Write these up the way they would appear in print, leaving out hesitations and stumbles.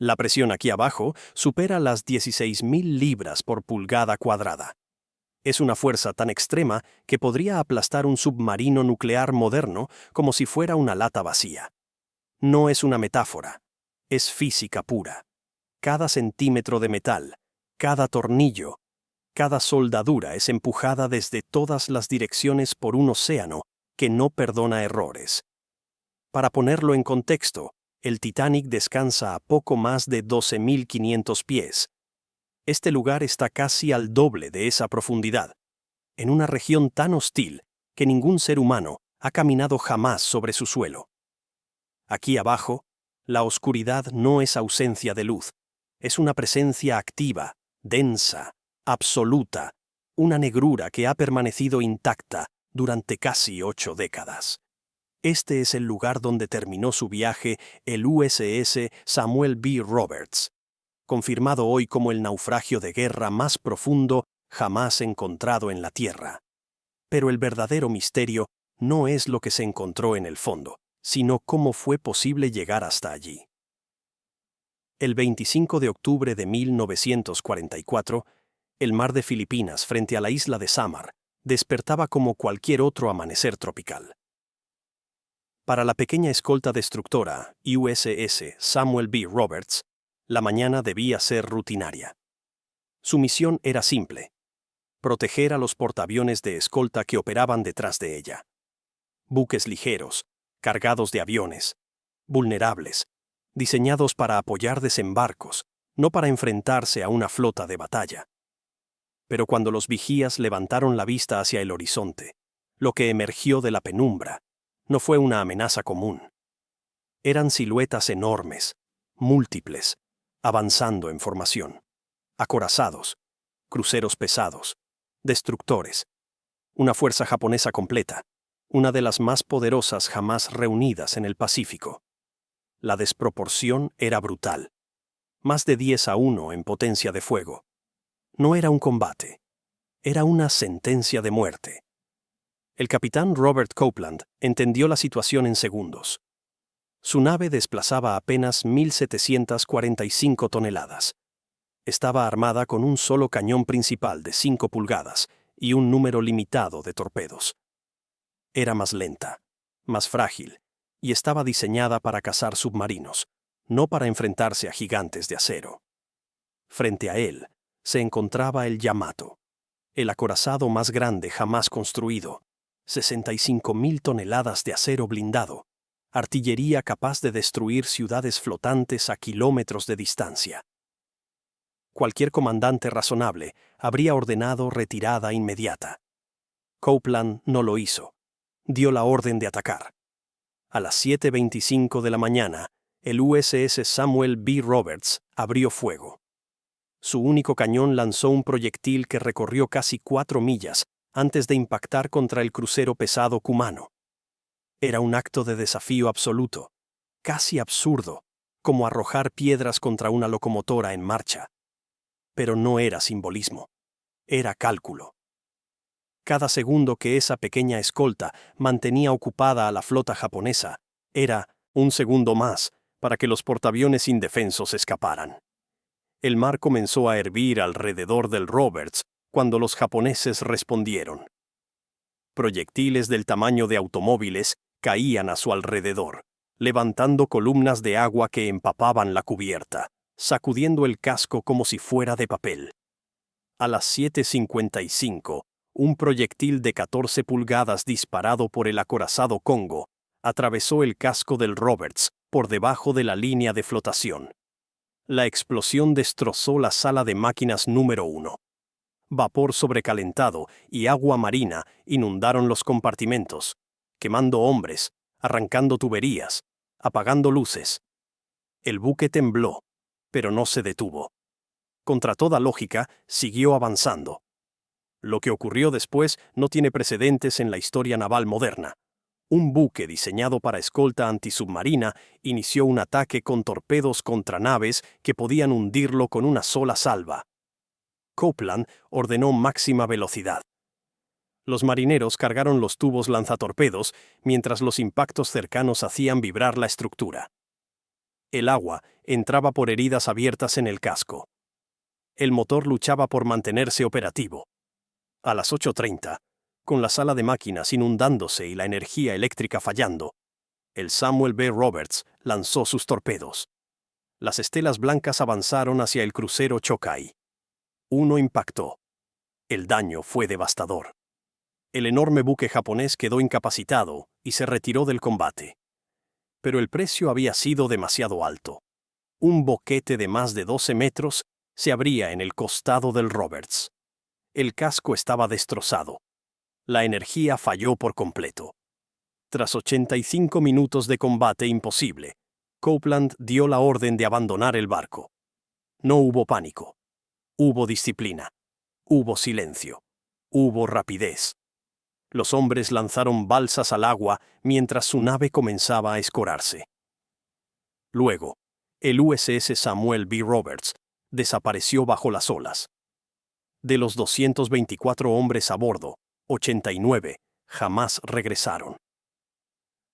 La presión aquí abajo supera las 16.000 libras por pulgada cuadrada. Es una fuerza tan extrema que podría aplastar un submarino nuclear moderno como si fuera una lata vacía. No es una metáfora, es física pura. Cada centímetro de metal, cada tornillo, cada soldadura es empujada desde todas las direcciones por un océano que no perdona errores. Para ponerlo en contexto, el Titanic descansa a poco más de 12.500 pies. Este lugar está casi al doble de esa profundidad, en una región tan hostil que ningún ser humano ha caminado jamás sobre su suelo. Aquí abajo, la oscuridad no es ausencia de luz, es una presencia activa, densa, absoluta, una negrura que ha permanecido intacta durante casi 8 décadas. Este es el lugar donde terminó su viaje el USS Samuel B. Roberts, confirmado hoy como el naufragio de guerra más profundo jamás encontrado en la Tierra. Pero el verdadero misterio no es lo que se encontró en el fondo, sino cómo fue posible llegar hasta allí. El 25 de octubre de 1944, el mar de Filipinas frente a la isla de Samar despertaba como cualquier otro amanecer tropical. Para la pequeña escolta destructora USS Samuel B. Roberts, la mañana debía ser rutinaria. Su misión era simple: proteger a los portaaviones de escolta que operaban detrás de ella. Buques ligeros, cargados de aviones, vulnerables, diseñados para apoyar desembarcos, no para enfrentarse a una flota de batalla. Pero cuando los vigías levantaron la vista hacia el horizonte, lo que emergió de la penumbra no fue una amenaza común. Eran siluetas enormes, múltiples, avanzando en formación. Acorazados, cruceros pesados, destructores. Una fuerza japonesa completa, una de las más poderosas jamás reunidas en el Pacífico. La desproporción era brutal. Más de 10-1 en potencia de fuego. No era un combate, era una sentencia de muerte. El capitán Robert Copeland entendió la situación en segundos. Su nave desplazaba apenas 1.745 toneladas. Estaba armada con un solo cañón principal de 5 pulgadas y un número limitado de torpedos. Era más lenta, más frágil, y estaba diseñada para cazar submarinos, no para enfrentarse a gigantes de acero. Frente a él se encontraba el Yamato, el acorazado más grande jamás construido. 65.000 toneladas de acero blindado, artillería capaz de destruir ciudades flotantes a kilómetros de distancia. Cualquier comandante razonable habría ordenado retirada inmediata. Copeland no lo hizo. Dio la orden de atacar. A las 7:25 de la mañana, el USS Samuel B. Roberts abrió fuego. Su único cañón lanzó un proyectil que recorrió casi 4 millas antes de impactar contra el crucero pesado Kumano. Era un acto de desafío absoluto, casi absurdo, como arrojar piedras contra una locomotora en marcha. Pero no era simbolismo, era cálculo. Cada segundo que esa pequeña escolta mantenía ocupada a la flota japonesa era un segundo más para que los portaaviones indefensos escaparan. El mar comenzó a hervir alrededor del Roberts cuando los japoneses respondieron. Proyectiles del tamaño de automóviles caían a su alrededor, levantando columnas de agua que empapaban la cubierta, sacudiendo el casco como si fuera de papel. A las 7:55, un proyectil de 14 pulgadas disparado por el acorazado Congo atravesó el casco del Roberts por debajo de la línea de flotación. La explosión destrozó la sala de máquinas número 1. Vapor sobrecalentado y agua marina inundaron los compartimentos, quemando hombres, arrancando tuberías, apagando luces. El buque tembló, pero no se detuvo. Contra toda lógica, siguió avanzando. Lo que ocurrió después no tiene precedentes en la historia naval moderna. Un buque diseñado para escolta antisubmarina inició un ataque con torpedos contra naves que podían hundirlo con una sola salva. Copeland ordenó máxima velocidad. Los marineros cargaron los tubos lanzatorpedos mientras los impactos cercanos hacían vibrar la estructura. El agua entraba por heridas abiertas en el casco. El motor luchaba por mantenerse operativo. A las 8:30, con la sala de máquinas inundándose y la energía eléctrica fallando, el Samuel B. Roberts lanzó sus torpedos. Las estelas blancas avanzaron hacia el crucero Chokai. Uno impactó. El daño fue devastador. El enorme buque japonés quedó incapacitado y se retiró del combate. Pero el precio había sido demasiado alto. Un boquete de más de 12 metros se abría en el costado del Roberts. El casco estaba destrozado. La energía falló por completo. Tras 85 minutos de combate imposible, Copeland dio la orden de abandonar el barco. No hubo pánico. Hubo disciplina. Hubo silencio. Hubo rapidez. Los hombres lanzaron balsas al agua mientras su nave comenzaba a escorarse. Luego, el USS Samuel B. Roberts desapareció bajo las olas. De los 224 hombres a bordo, 89 jamás regresaron.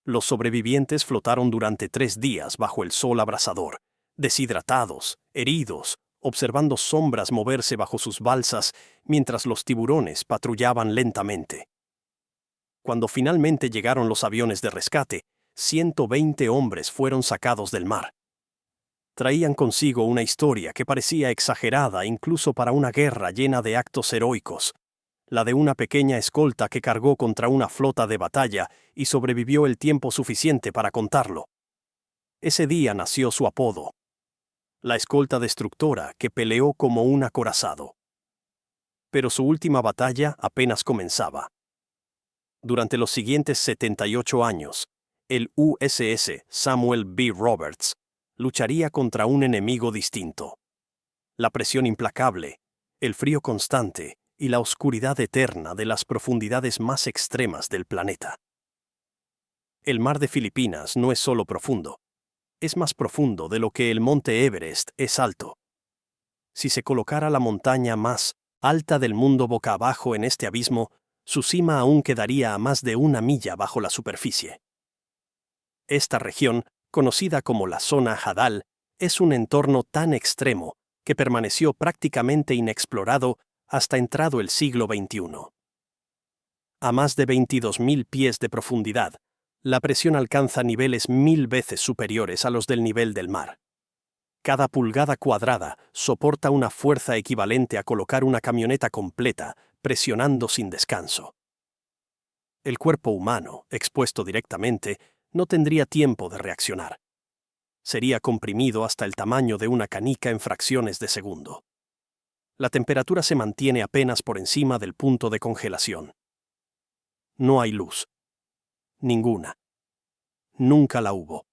Los sobrevivientes flotaron durante 3 días bajo el sol abrasador, deshidratados, heridos, observando sombras moverse bajo sus balsas mientras los tiburones patrullaban lentamente. Cuando finalmente llegaron los aviones de rescate, 120 hombres fueron sacados del mar. Traían consigo una historia que parecía exagerada incluso para una guerra llena de actos heroicos, la de una pequeña escolta que cargó contra una flota de batalla y sobrevivió el tiempo suficiente para contarlo. Ese día nació su apodo, la escolta destructora que peleó como un acorazado. Pero su última batalla apenas comenzaba. Durante los siguientes 78 años, el USS Samuel B. Roberts lucharía contra un enemigo distinto. La presión implacable, el frío constante y la oscuridad eterna de las profundidades más extremas del planeta. El mar de Filipinas no es solo profundo, es más profundo de lo que el monte Everest es alto. Si se colocara la montaña más alta del mundo boca abajo en este abismo, su cima aún quedaría a más de 1 milla bajo la superficie. Esta región, conocida como la zona Hadal, es un entorno tan extremo que permaneció prácticamente inexplorado hasta entrado el siglo XXI. A más de 22.000 pies de profundidad, la presión alcanza niveles 1000 veces superiores a los del nivel del mar. Cada pulgada cuadrada soporta una fuerza equivalente a colocar una camioneta completa, presionando sin descanso. El cuerpo humano, expuesto directamente, no tendría tiempo de reaccionar. Sería comprimido hasta el tamaño de una canica en fracciones de segundo. La temperatura se mantiene apenas por encima del punto de congelación. No hay luz. Ninguna. Nunca la hubo.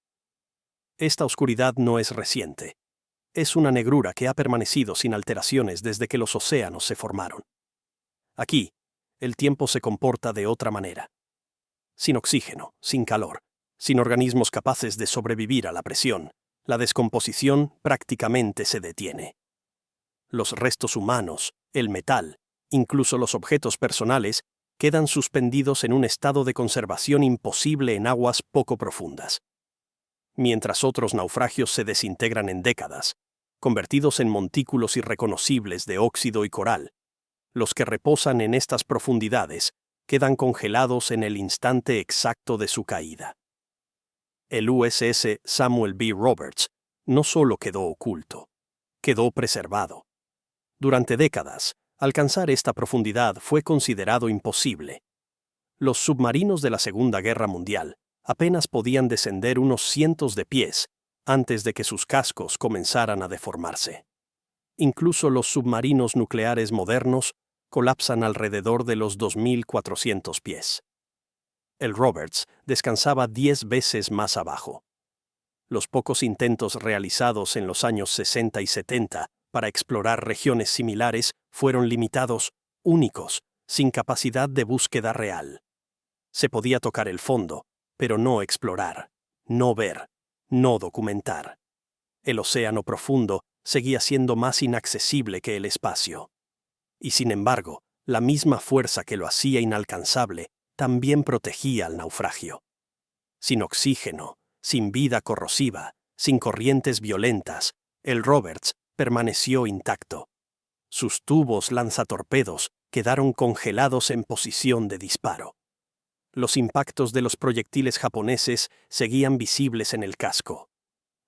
Esta oscuridad no es reciente. Es una negrura que ha permanecido sin alteraciones desde que los océanos se formaron. Aquí, el tiempo se comporta de otra manera. Sin oxígeno, sin calor, sin organismos capaces de sobrevivir a la presión, la descomposición prácticamente se detiene. Los restos humanos, el metal, incluso los objetos personales, quedan suspendidos en un estado de conservación imposible en aguas poco profundas. Mientras otros naufragios se desintegran en décadas, convertidos en montículos irreconocibles de óxido y coral, los que reposan en estas profundidades quedan congelados en el instante exacto de su caída. El USS Samuel B. Roberts no solo quedó oculto, quedó preservado. Durante décadas, alcanzar esta profundidad fue considerado imposible. Los submarinos de la Segunda Guerra Mundial apenas podían descender unos cientos de pies antes de que sus cascos comenzaran a deformarse. Incluso los submarinos nucleares modernos colapsan alrededor de los 2.400 pies. El Roberts descansaba 10 veces más abajo. Los pocos intentos realizados en los años 60 y 70 para explorar regiones similares fueron limitados, únicos, sin capacidad de búsqueda real. Se podía tocar el fondo, pero no explorar, no ver, no documentar. El océano profundo seguía siendo más inaccesible que el espacio. Y sin embargo, la misma fuerza que lo hacía inalcanzable también protegía al naufragio. Sin oxígeno, sin vida corrosiva, Sin corrientes violentas, el Roberts permaneció intacto. Sus tubos lanzatorpedos quedaron congelados en posición de disparo. Los impactos de los proyectiles japoneses seguían visibles en el casco.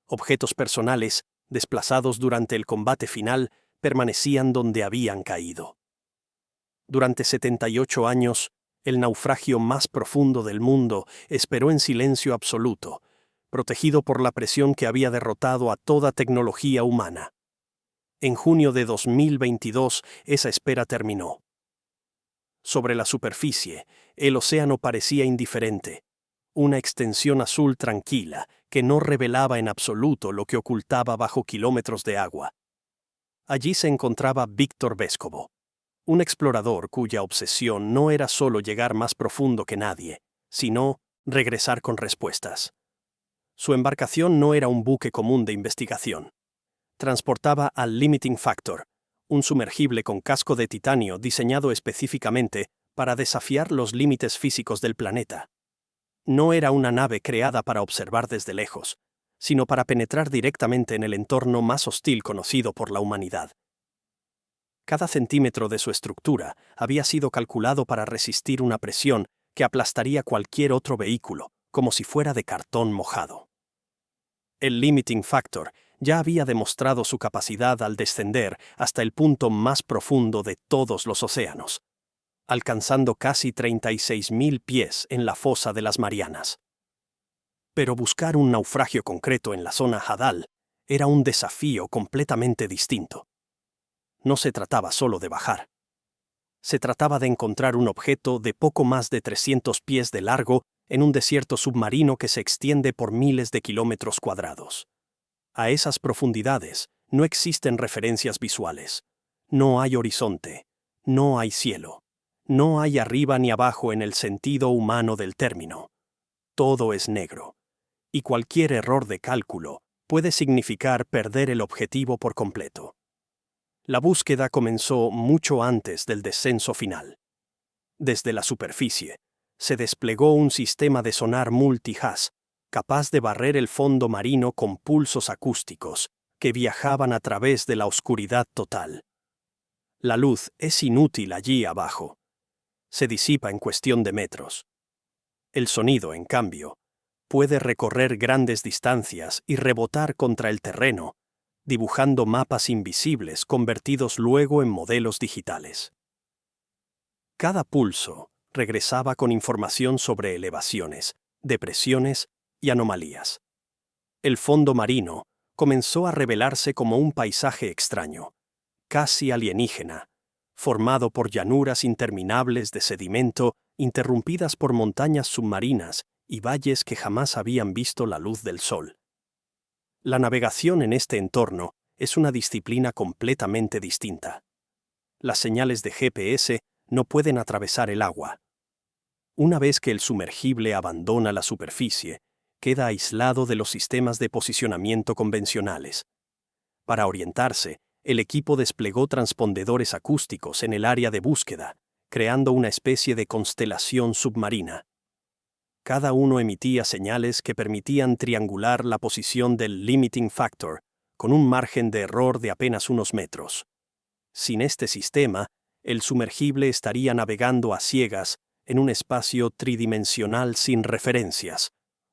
Objetos personales, desplazados durante el combate final, permanecían donde habían caído. Durante 78 años, el naufragio más profundo del mundo esperó en silencio absoluto, protegido por la presión que había derrotado a toda tecnología humana. En junio de 2022, esa espera terminó. Sobre la superficie, el océano parecía indiferente, una extensión azul tranquila que no revelaba en absoluto lo que ocultaba bajo kilómetros de agua. Allí se encontraba Víctor Vescovo, un explorador cuya obsesión no era solo llegar más profundo que nadie, sino regresar con respuestas. Su embarcación no era un buque común de investigación. Transportaba al Limiting Factor, un sumergible con casco de titanio diseñado específicamente para desafiar los límites físicos del planeta. No era una nave creada para observar desde lejos, sino para penetrar directamente en el entorno más hostil conocido por la humanidad. Cada centímetro de su estructura había sido calculado para resistir una presión que aplastaría cualquier otro vehículo, como si fuera de cartón mojado. El Limiting Factor ya había demostrado su capacidad al descender hasta el punto más profundo de todos los océanos, alcanzando casi 36.000 pies en la fosa de las Marianas. Pero buscar un naufragio concreto en la zona Hadal era un desafío completamente distinto. No se trataba solo de bajar. Se trataba de encontrar un objeto de poco más de 300 pies de largo en un desierto submarino que se extiende por miles de kilómetros cuadrados. A esas profundidades no existen referencias visuales. No hay horizonte, no hay cielo, no hay arriba ni abajo en el sentido humano del término. Todo es negro, y cualquier error de cálculo puede significar perder el objetivo por completo. La búsqueda comenzó mucho antes del descenso final. Desde la superficie, se desplegó un sistema de sonar multi-hash, capaz de barrer el fondo marino con pulsos acústicos que viajaban a través de la oscuridad total. La luz es inútil allí abajo. Se disipa en cuestión de metros. El sonido, en cambio, puede recorrer grandes distancias y rebotar contra el terreno, dibujando mapas invisibles convertidos luego en modelos digitales. Cada pulso regresaba con información sobre elevaciones, depresiones y anomalías. El fondo marino comenzó a revelarse como un paisaje extraño, casi alienígena, formado por llanuras interminables de sedimento interrumpidas por montañas submarinas y valles que jamás habían visto la luz del sol. La navegación en este entorno es una disciplina completamente distinta. Las señales de GPS no pueden atravesar el agua. Una vez que el sumergible abandona la superficie, queda aislado de los sistemas de posicionamiento convencionales. Para orientarse, el equipo desplegó transpondedores acústicos en el área de búsqueda, creando una especie de constelación submarina. Cada uno emitía señales que permitían triangular la posición del Limiting Factor, con un margen de error de apenas unos metros. Sin este sistema, el sumergible estaría navegando a ciegas en un espacio tridimensional sin referencias,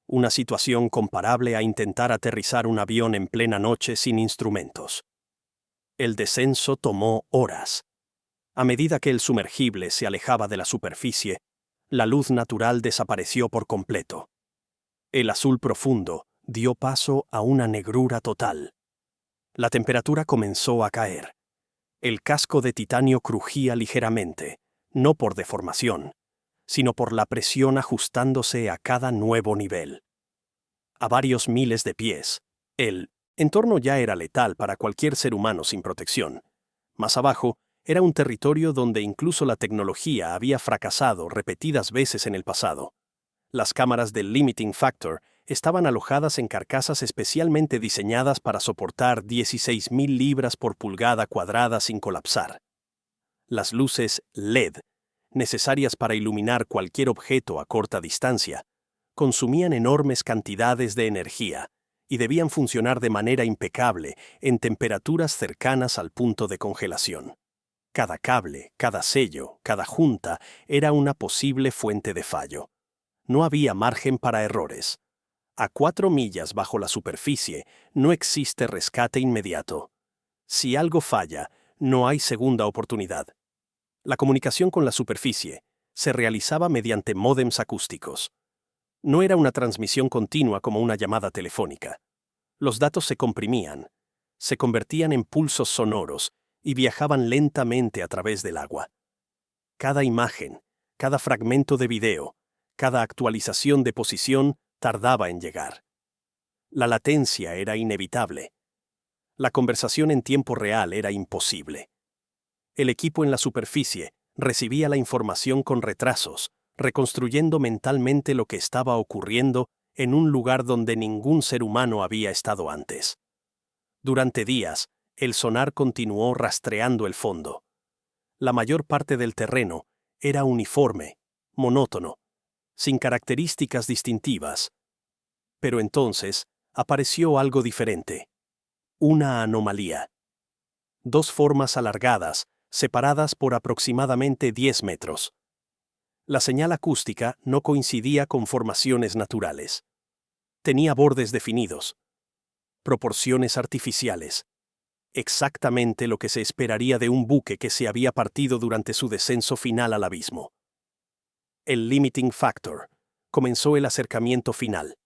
una situación comparable a intentar aterrizar un avión en plena noche sin instrumentos. El descenso tomó horas. A medida que el sumergible se alejaba de la superficie, la luz natural desapareció por completo. El azul profundo dio paso a una negrura total. La temperatura comenzó a caer. El casco de titanio crujía ligeramente, no por deformación, sino por la presión ajustándose a cada nuevo nivel. A varios miles de pies, el entorno ya era letal para cualquier ser humano sin protección. Más abajo, era un territorio donde incluso la tecnología había fracasado repetidas veces en el pasado. Las cámaras del Limiting Factor estaban alojadas en carcasas especialmente diseñadas para soportar 16.000 libras por pulgada cuadrada sin colapsar. Las luces LED, necesarias para iluminar cualquier objeto a corta distancia, consumían enormes cantidades de energía y debían funcionar de manera impecable en temperaturas cercanas al punto de congelación. Cada cable, cada sello, cada junta era una posible fuente de fallo. No había margen para errores. A 4 millas bajo la superficie no existe rescate inmediato. Si algo falla, no hay segunda oportunidad. La comunicación con la superficie se realizaba mediante módems acústicos. No era una transmisión continua como una llamada telefónica. Los datos se comprimían, se convertían en pulsos sonoros y viajaban lentamente a través del agua. Cada imagen, cada fragmento de video, cada actualización de posición tardaba en llegar. La latencia era inevitable. La conversación en tiempo real era imposible. El equipo en la superficie recibía la información con retrasos, reconstruyendo mentalmente lo que estaba ocurriendo en un lugar donde ningún ser humano había estado antes. Durante días, el sonar continuó rastreando el fondo. La mayor parte del terreno era uniforme, monótono, sin características distintivas. Pero entonces apareció algo diferente. Una anomalía. 2 formas alargadas, separadas por aproximadamente 10 metros. La señal acústica no coincidía con formaciones naturales. Tenía bordes definidos, proporciones artificiales, exactamente lo que se esperaría de un buque que se había partido durante su descenso final al abismo. El limiting factor. Comenzó el acercamiento final.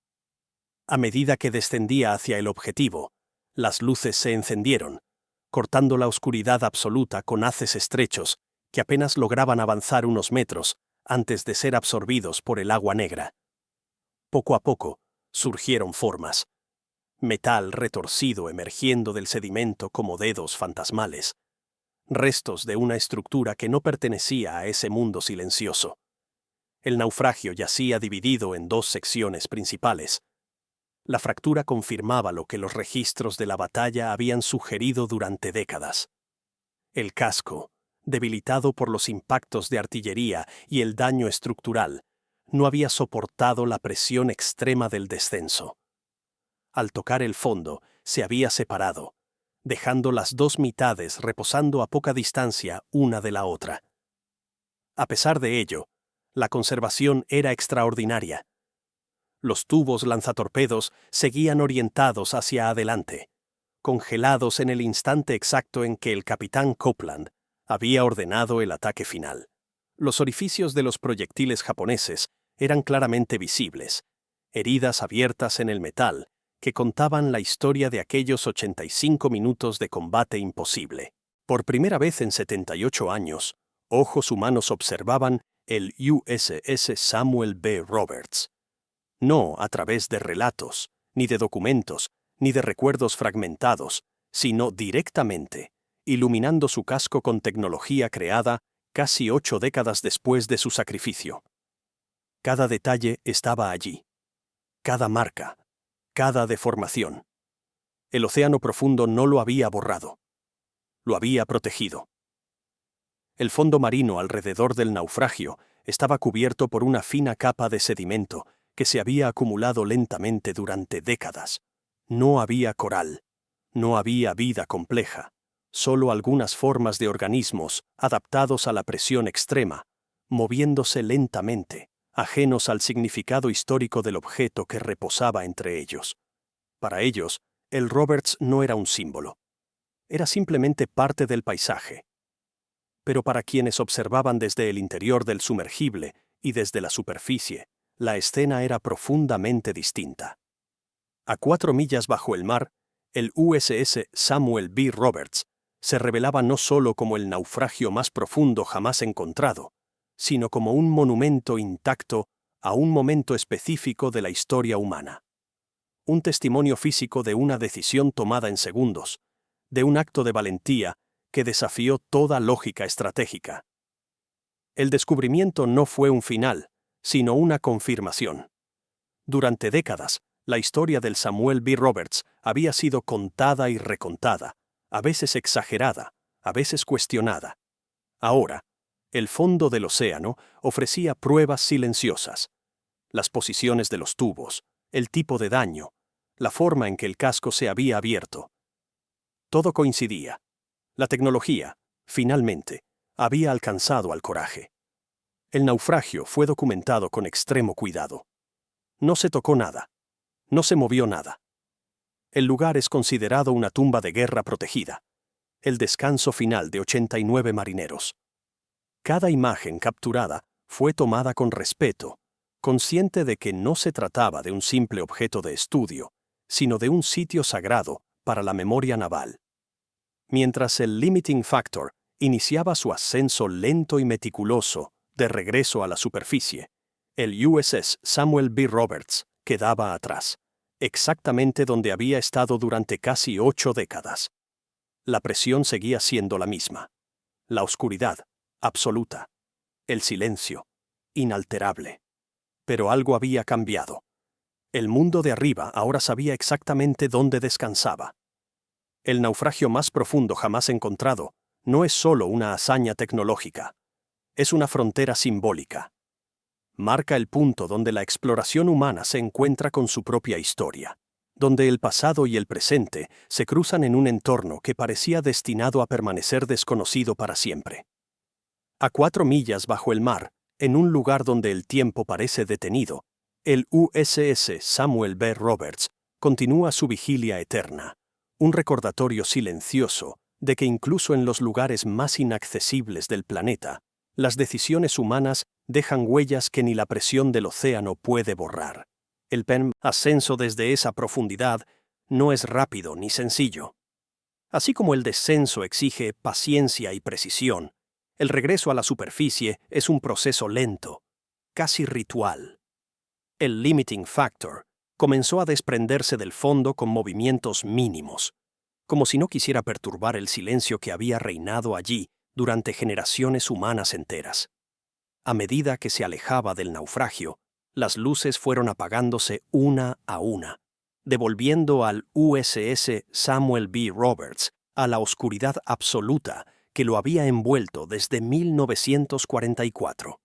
A medida que descendía hacia el objetivo, las luces se encendieron, cortando la oscuridad absoluta con haces estrechos que apenas lograban avanzar unos metros antes de ser absorbidos por el agua negra. Poco a poco, surgieron formas. Metal retorcido emergiendo del sedimento como dedos fantasmales. Restos de una estructura que no pertenecía a ese mundo silencioso. El naufragio yacía dividido en 2 secciones principales. La fractura confirmaba lo que los registros de la batalla habían sugerido durante décadas. El casco, debilitado por los impactos de artillería y el daño estructural, no había soportado la presión extrema del descenso. Al tocar el fondo, se había separado, dejando las 2 mitades reposando a poca distancia una de la otra. A pesar de ello, la conservación era extraordinaria. Los tubos lanzatorpedos seguían orientados hacia adelante, congelados en el instante exacto en que el capitán Copeland había ordenado el ataque final. Los orificios de los proyectiles japoneses eran claramente visibles, heridas abiertas en el metal que contaban la historia de aquellos 85 minutos de combate imposible. Por primera vez en 78 años, ojos humanos observaban el USS Samuel B. Roberts. No a través de relatos, ni de documentos, ni de recuerdos fragmentados, sino directamente, iluminando su casco con tecnología creada casi 8 décadas después de su sacrificio. Cada detalle estaba allí. Cada marca, cada deformación. El océano profundo no lo había borrado. Lo había protegido. El fondo marino alrededor del naufragio estaba cubierto por una fina capa de sedimento que se había acumulado lentamente durante décadas. No había coral, no había vida compleja, solo algunas formas de organismos adaptados a la presión extrema, moviéndose lentamente, ajenos al significado histórico del objeto que reposaba entre ellos. Para ellos, el Roberts no era un símbolo. Era simplemente parte del paisaje. Pero para quienes observaban desde el interior del sumergible y desde la superficie, la escena era profundamente distinta. A 4 millas bajo el mar, el USS Samuel B. Roberts se revelaba no solo como el naufragio más profundo jamás encontrado, sino como un monumento intacto a un momento específico de la historia humana. Un testimonio físico de una decisión tomada en segundos, de un acto de valentía que desafió toda lógica estratégica. El descubrimiento no fue un final, sino una confirmación. Durante décadas, la historia del Samuel B. Roberts había sido contada y recontada, a veces exagerada, a veces cuestionada. Ahora, el fondo del océano ofrecía pruebas silenciosas. Las posiciones de los tubos, el tipo de daño, la forma en que el casco se había abierto. Todo coincidía. La tecnología, finalmente, había alcanzado al coraje. El naufragio fue documentado con extremo cuidado. No se tocó nada. No se movió nada. El lugar es considerado una tumba de guerra protegida. El descanso final de 89 marineros. Cada imagen capturada fue tomada con respeto, consciente de que no se trataba de un simple objeto de estudio, sino de un sitio sagrado para la memoria naval. Mientras el Limiting Factor iniciaba su ascenso lento y meticuloso de regreso a la superficie, el USS Samuel B. Roberts quedaba atrás, exactamente donde había estado durante casi 8 décadas. La presión seguía siendo la misma. La oscuridad, absoluta. El silencio, inalterable. Pero algo había cambiado. El mundo de arriba ahora sabía exactamente dónde descansaba. El naufragio más profundo jamás encontrado no es solo una hazaña tecnológica. Es una frontera simbólica. Marca el punto donde la exploración humana se encuentra con su propia historia, donde el pasado y el presente se cruzan en un entorno que parecía destinado a permanecer desconocido para siempre. A 4 millas bajo el mar, en un lugar donde el tiempo parece detenido, el USS Samuel B. Roberts continúa su vigilia eterna, un recordatorio silencioso de que incluso en los lugares más inaccesibles del planeta, las decisiones humanas dejan huellas que ni la presión del océano puede borrar. El ascenso desde esa profundidad no es rápido ni sencillo. Así como el descenso exige paciencia y precisión, el regreso a la superficie es un proceso lento, casi ritual. El Limiting Factor comenzó a desprenderse del fondo con movimientos mínimos, como si no quisiera perturbar el silencio que había reinado allí durante generaciones humanas enteras. A medida que se alejaba del naufragio, las luces fueron apagándose una a una, devolviendo al USS Samuel B. Roberts a la oscuridad absoluta que lo había envuelto desde 1944.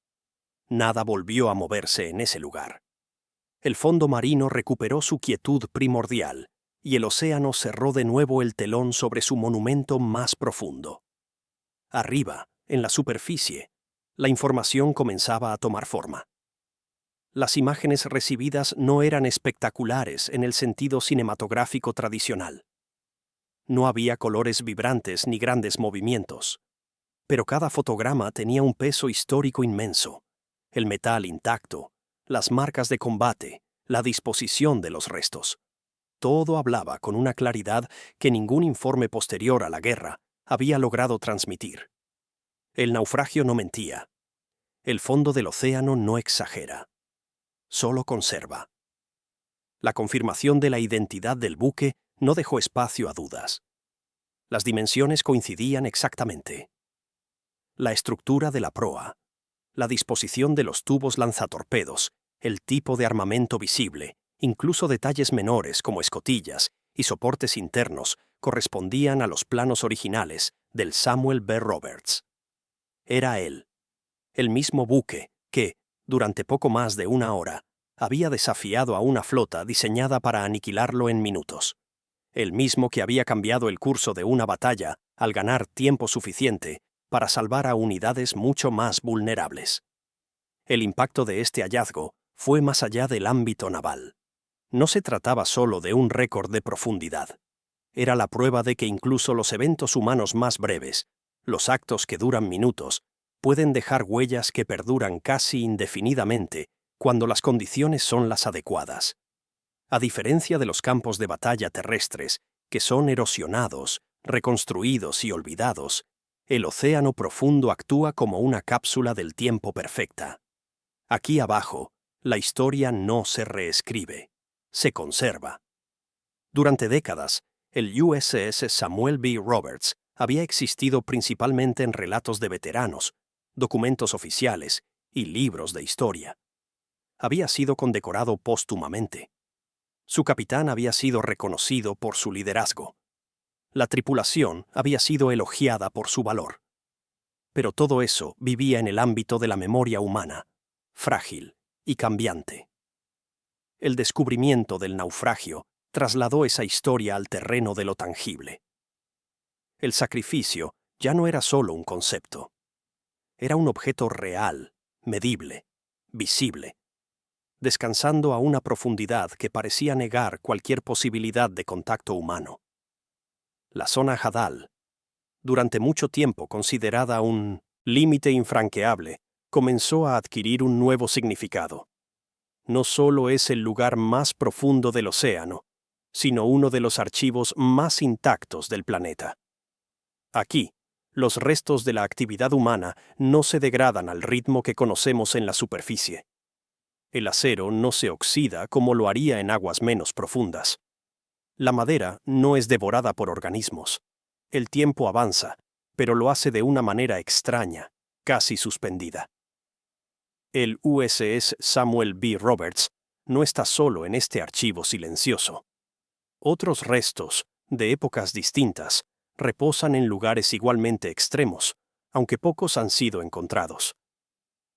Nada volvió a moverse en ese lugar. El fondo marino recuperó su quietud primordial y el océano cerró de nuevo el telón sobre su monumento más profundo. Arriba, en la superficie, la información comenzaba a tomar forma. Las imágenes recibidas no eran espectaculares en el sentido cinematográfico tradicional. No había colores vibrantes ni grandes movimientos. Pero cada fotograma tenía un peso histórico inmenso. El metal intacto, las marcas de combate, la disposición de los restos. Todo hablaba con una claridad que ningún informe posterior a la guerra había logrado transmitir. El naufragio no mentía. El fondo del océano no exagera. Solo conserva. La confirmación de la identidad del buque no dejó espacio a dudas. Las dimensiones coincidían exactamente. La estructura de la proa, la disposición de los tubos lanzatorpedos, el tipo de armamento visible, incluso detalles menores como escotillas y soportes internos, correspondían a los planos originales del Samuel B. Roberts. Era él, el mismo buque que, durante poco más de una hora, había desafiado a una flota diseñada para aniquilarlo en minutos. El mismo que había cambiado el curso de una batalla al ganar tiempo suficiente para salvar a unidades mucho más vulnerables. El impacto de este hallazgo fue más allá del ámbito naval. No se trataba solo de un récord de profundidad. Era la prueba de que incluso los eventos humanos más breves, los actos que duran minutos, pueden dejar huellas que perduran casi indefinidamente cuando las condiciones son las adecuadas. A diferencia de los campos de batalla terrestres, que son erosionados, reconstruidos y olvidados, el océano profundo actúa como una cápsula del tiempo perfecta. Aquí abajo, la historia no se reescribe, se conserva. Durante décadas, el USS Samuel B. Roberts había existido principalmente en relatos de veteranos, documentos oficiales y libros de historia. Había sido condecorado póstumamente. Su capitán había sido reconocido por su liderazgo. La tripulación había sido elogiada por su valor. Pero todo eso vivía en el ámbito de la memoria humana, frágil y cambiante. El descubrimiento del naufragio trasladó esa historia al terreno de lo tangible. El sacrificio ya no era solo un concepto. Era un objeto real, medible, visible, descansando a una profundidad que parecía negar cualquier posibilidad de contacto humano. La zona Hadal, durante mucho tiempo considerada un límite infranqueable, comenzó a adquirir un nuevo significado. No solo es el lugar más profundo del océano, sino uno de los archivos más intactos del planeta. Aquí, los restos de la actividad humana no se degradan al ritmo que conocemos en la superficie. El acero no se oxida como lo haría en aguas menos profundas. La madera no es devorada por organismos. El tiempo avanza, pero lo hace de una manera extraña, casi suspendida. El USS Samuel B. Roberts no está solo en este archivo silencioso. Otros restos, de épocas distintas, reposan en lugares igualmente extremos, aunque pocos han sido encontrados.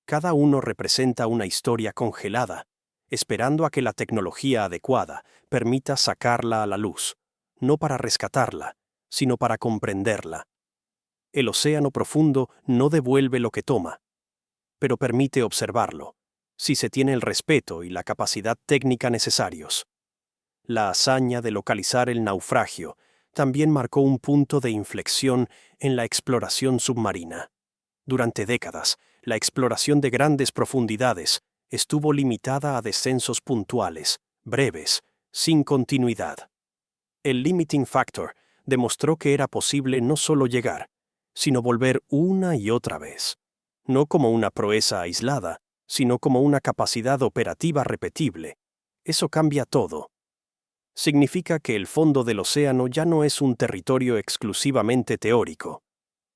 Cada uno representa una historia congelada, esperando a que la tecnología adecuada permita sacarla a la luz, no para rescatarla, sino para comprenderla. El océano profundo no devuelve lo que toma, pero permite observarlo, si se tiene el respeto y la capacidad técnica necesarios. La hazaña de localizar el naufragio también marcó un punto de inflexión en la exploración submarina. Durante décadas, la exploración de grandes profundidades estuvo limitada a descensos puntuales, breves, sin continuidad. El limiting factor demostró que era posible no solo llegar, sino volver una y otra vez. No como una proeza aislada, sino como una capacidad operativa repetible. Eso cambia todo. Significa que el fondo del océano ya no es un territorio exclusivamente teórico.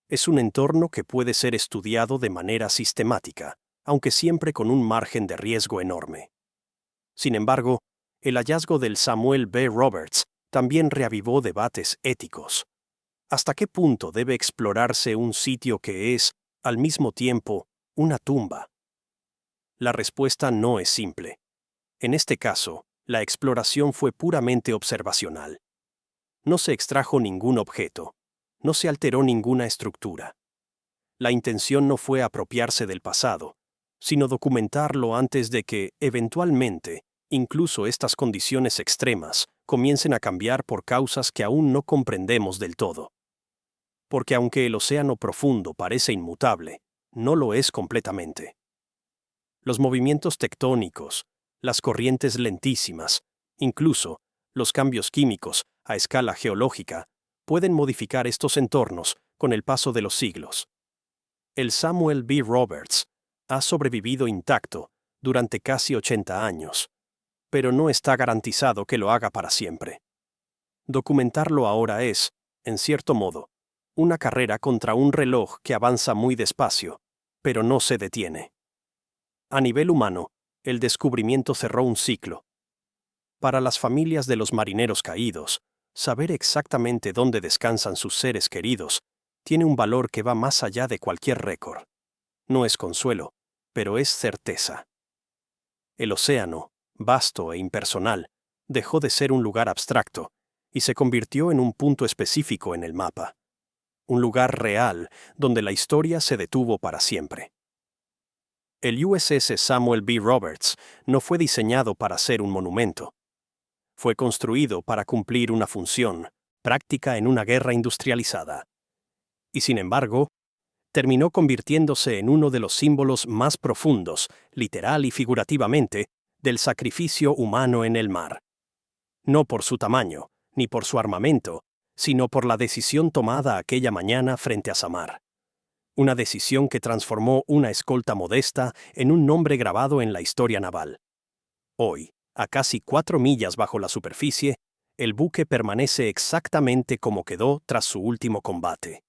Es un entorno que puede ser estudiado de manera sistemática, aunque siempre con un margen de riesgo enorme. Sin embargo, el hallazgo del Samuel B. Roberts también reavivó debates éticos. ¿Hasta qué punto debe explorarse un sitio que es, al mismo tiempo, una tumba? La respuesta no es simple. En este caso, la exploración fue puramente observacional. No se extrajo ningún objeto, no se alteró ninguna estructura. La intención no fue apropiarse del pasado, sino documentarlo antes de que, eventualmente, incluso estas condiciones extremas comiencen a cambiar por causas que aún no comprendemos del todo. Porque aunque el océano profundo parece inmutable, no lo es completamente. Los movimientos tectónicos, las corrientes lentísimas, incluso los cambios químicos a escala geológica, pueden modificar estos entornos con el paso de los siglos. El Samuel B. Roberts ha sobrevivido intacto durante casi 80 años, pero no está garantizado que lo haga para siempre. Documentarlo ahora es, en cierto modo, una carrera contra un reloj que avanza muy despacio, pero no se detiene. A nivel humano, el descubrimiento cerró un ciclo. Para las familias de los marineros caídos, saber exactamente dónde descansan sus seres queridos tiene un valor que va más allá de cualquier récord. No es consuelo, pero es certeza. El océano, vasto e impersonal, dejó de ser un lugar abstracto y se convirtió en un punto específico en el mapa. Un lugar real donde la historia se detuvo para siempre. El USS Samuel B. Roberts no fue diseñado para ser un monumento. Fue construido para cumplir una función, práctica en una guerra industrializada. Y sin embargo, terminó convirtiéndose en uno de los símbolos más profundos, literal y figurativamente, del sacrificio humano en el mar. No por su tamaño, ni por su armamento, sino por la decisión tomada aquella mañana frente a Samar. Una decisión que transformó una escolta modesta en un nombre grabado en la historia naval. Hoy, a casi 4 millas bajo la superficie, el buque permanece exactamente como quedó tras su último combate.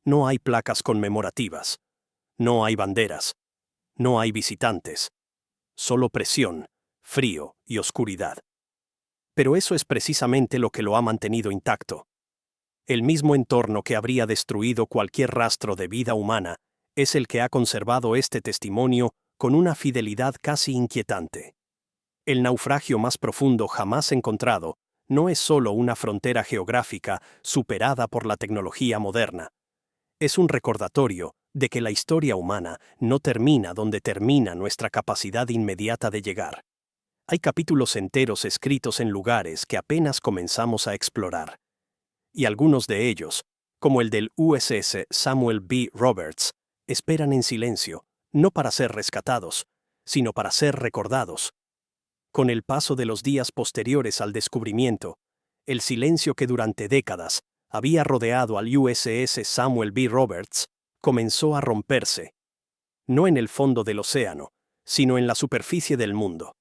No hay placas conmemorativas, no hay banderas, no hay visitantes, solo presión, frío y oscuridad. Pero eso es precisamente lo que lo ha mantenido intacto. El mismo entorno que habría destruido cualquier rastro de vida humana es el que ha conservado este testimonio con una fidelidad casi inquietante. El naufragio más profundo jamás encontrado no es solo una frontera geográfica superada por la tecnología moderna. Es un recordatorio de que la historia humana no termina donde termina nuestra capacidad inmediata de llegar. Hay capítulos enteros escritos en lugares que apenas comenzamos a explorar. Y algunos de ellos, como el del USS Samuel B. Roberts, esperan en silencio, no para ser rescatados, sino para ser recordados. Con el paso de los días posteriores al descubrimiento, el silencio que durante décadas había rodeado al USS Samuel B. Roberts comenzó a romperse, no en el fondo del océano, sino en la superficie del mundo.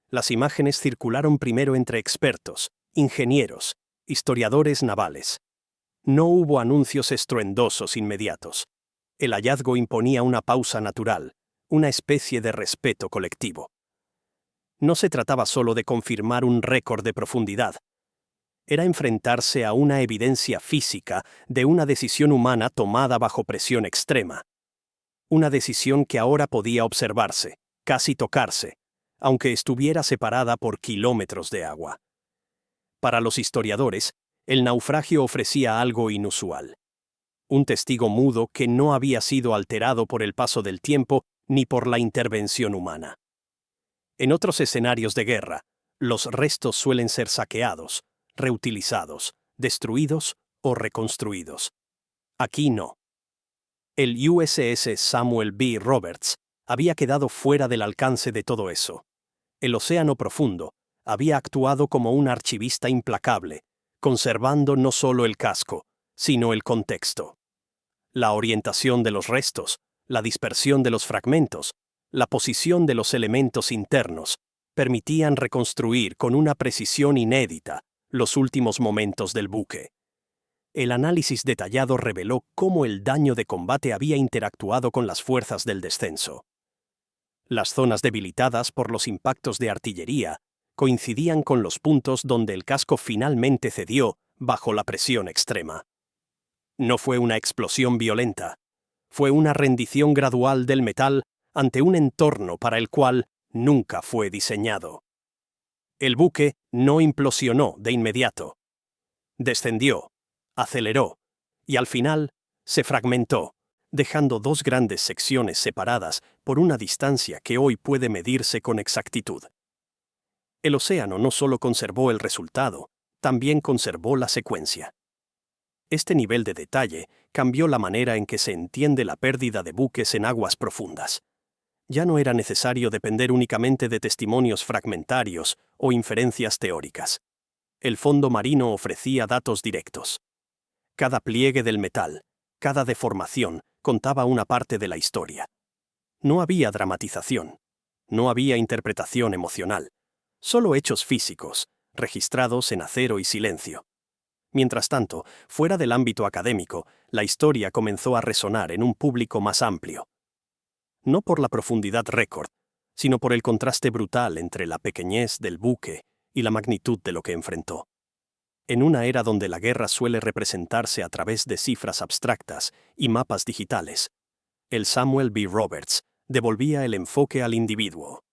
Las imágenes circularon primero entre expertos, ingenieros, historiadores navales. No hubo anuncios estruendosos inmediatos. El hallazgo imponía una pausa natural, una especie de respeto colectivo. No se trataba solo de confirmar un récord de profundidad. Era enfrentarse a una evidencia física de una decisión humana tomada bajo presión extrema. Una decisión que ahora podía observarse, casi tocarse, aunque estuviera separada por kilómetros de agua. Para los historiadores, el naufragio ofrecía algo inusual. Un testigo mudo que no había sido alterado por el paso del tiempo ni por la intervención humana. En otros escenarios de guerra, los restos suelen ser saqueados, reutilizados, destruidos o reconstruidos. Aquí no. El USS Samuel B. Roberts había quedado fuera del alcance de todo eso. El océano profundo había actuado como un archivista implacable, conservando no solo el casco, sino el contexto. La orientación de los restos, la dispersión de los fragmentos, la posición de los elementos internos, permitían reconstruir con una precisión inédita los últimos momentos del buque. El análisis detallado reveló cómo el daño de combate había interactuado con las fuerzas del descenso. Las zonas debilitadas por los impactos de artillería coincidían con los puntos donde el casco finalmente cedió bajo la presión extrema. No fue una explosión violenta, fue una rendición gradual del metal ante un entorno para el cual nunca fue diseñado. El buque no implosionó de inmediato. Descendió, aceleró, y al final se fragmentó, dejando dos grandes secciones separadas por una distancia que hoy puede medirse con exactitud. El océano no solo conservó el resultado, también conservó la secuencia. Este nivel de detalle cambió la manera en que se entiende la pérdida de buques en aguas profundas. Ya no era necesario depender únicamente de testimonios fragmentarios o inferencias teóricas. El fondo marino ofrecía datos directos. Cada pliegue del metal, cada deformación, contaba una parte de la historia. No había dramatización, no había interpretación emocional, solo hechos físicos, registrados en acero y silencio. Mientras tanto, fuera del ámbito académico, la historia comenzó a resonar en un público más amplio. No por la profundidad récord, sino por el contraste brutal entre la pequeñez del buque y la magnitud de lo que enfrentó. En una era donde la guerra suele representarse a través de cifras abstractas y mapas digitales, el Samuel B. Roberts devolvía el enfoque al individuo.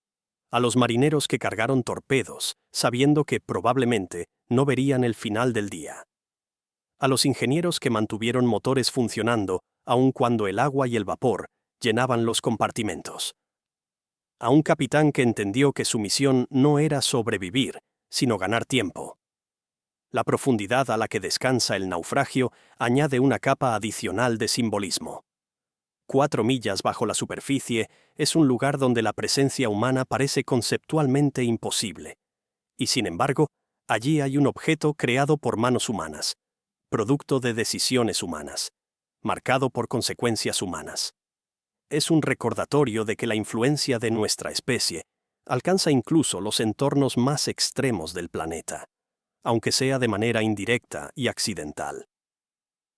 A los marineros que cargaron torpedos, sabiendo que probablemente no verían el final del día. A los ingenieros que mantuvieron motores funcionando, aun cuando el agua y el vapor llenaban los compartimentos. A un capitán que entendió que su misión no era sobrevivir, sino ganar tiempo. La profundidad a la que descansa el naufragio añade una capa adicional de simbolismo. 4 millas bajo la superficie es un lugar donde la presencia humana parece conceptualmente imposible. Y sin embargo, allí hay un objeto creado por manos humanas, producto de decisiones humanas, marcado por consecuencias humanas. Es un recordatorio de que la influencia de nuestra especie alcanza incluso los entornos más extremos del planeta, aunque sea de manera indirecta y accidental.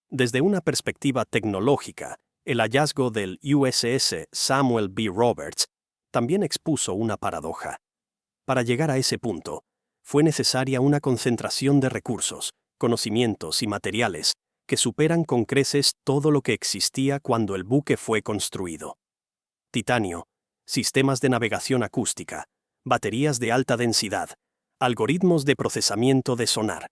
Desde una perspectiva tecnológica, el hallazgo del USS Samuel B. Roberts también expuso una paradoja. Para llegar a ese punto, fue necesaria una concentración de recursos, conocimientos y materiales que superan con creces todo lo que existía cuando el buque fue construido. Titanio, sistemas de navegación acústica, baterías de alta densidad, algoritmos de procesamiento de sonar.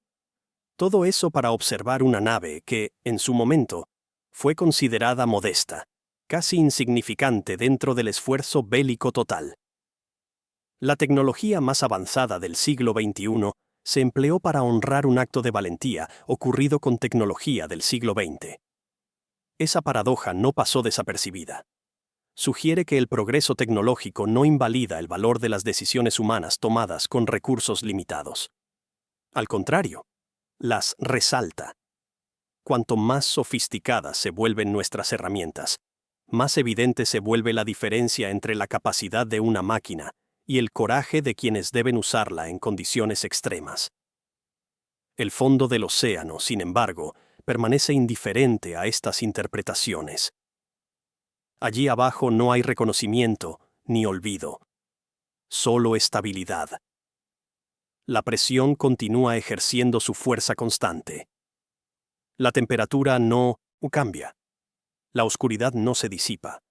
Todo eso para observar una nave que, en su momento, fue considerada modesta, casi insignificante dentro del esfuerzo bélico total. La tecnología más avanzada del siglo XXI se empleó para honrar un acto de valentía ocurrido con tecnología del siglo XX. Esa paradoja no pasó desapercibida. Sugiere que el progreso tecnológico no invalida el valor de las decisiones humanas tomadas con recursos limitados. Al contrario, las resalta. Cuanto más sofisticadas se vuelven nuestras herramientas, más evidente se vuelve la diferencia entre la capacidad de una máquina y el coraje de quienes deben usarla en condiciones extremas. El fondo del océano, sin embargo, permanece indiferente a estas interpretaciones. Allí abajo no hay reconocimiento ni olvido, solo estabilidad. La presión continúa ejerciendo su fuerza constante. La temperatura no cambia. La oscuridad no se disipa.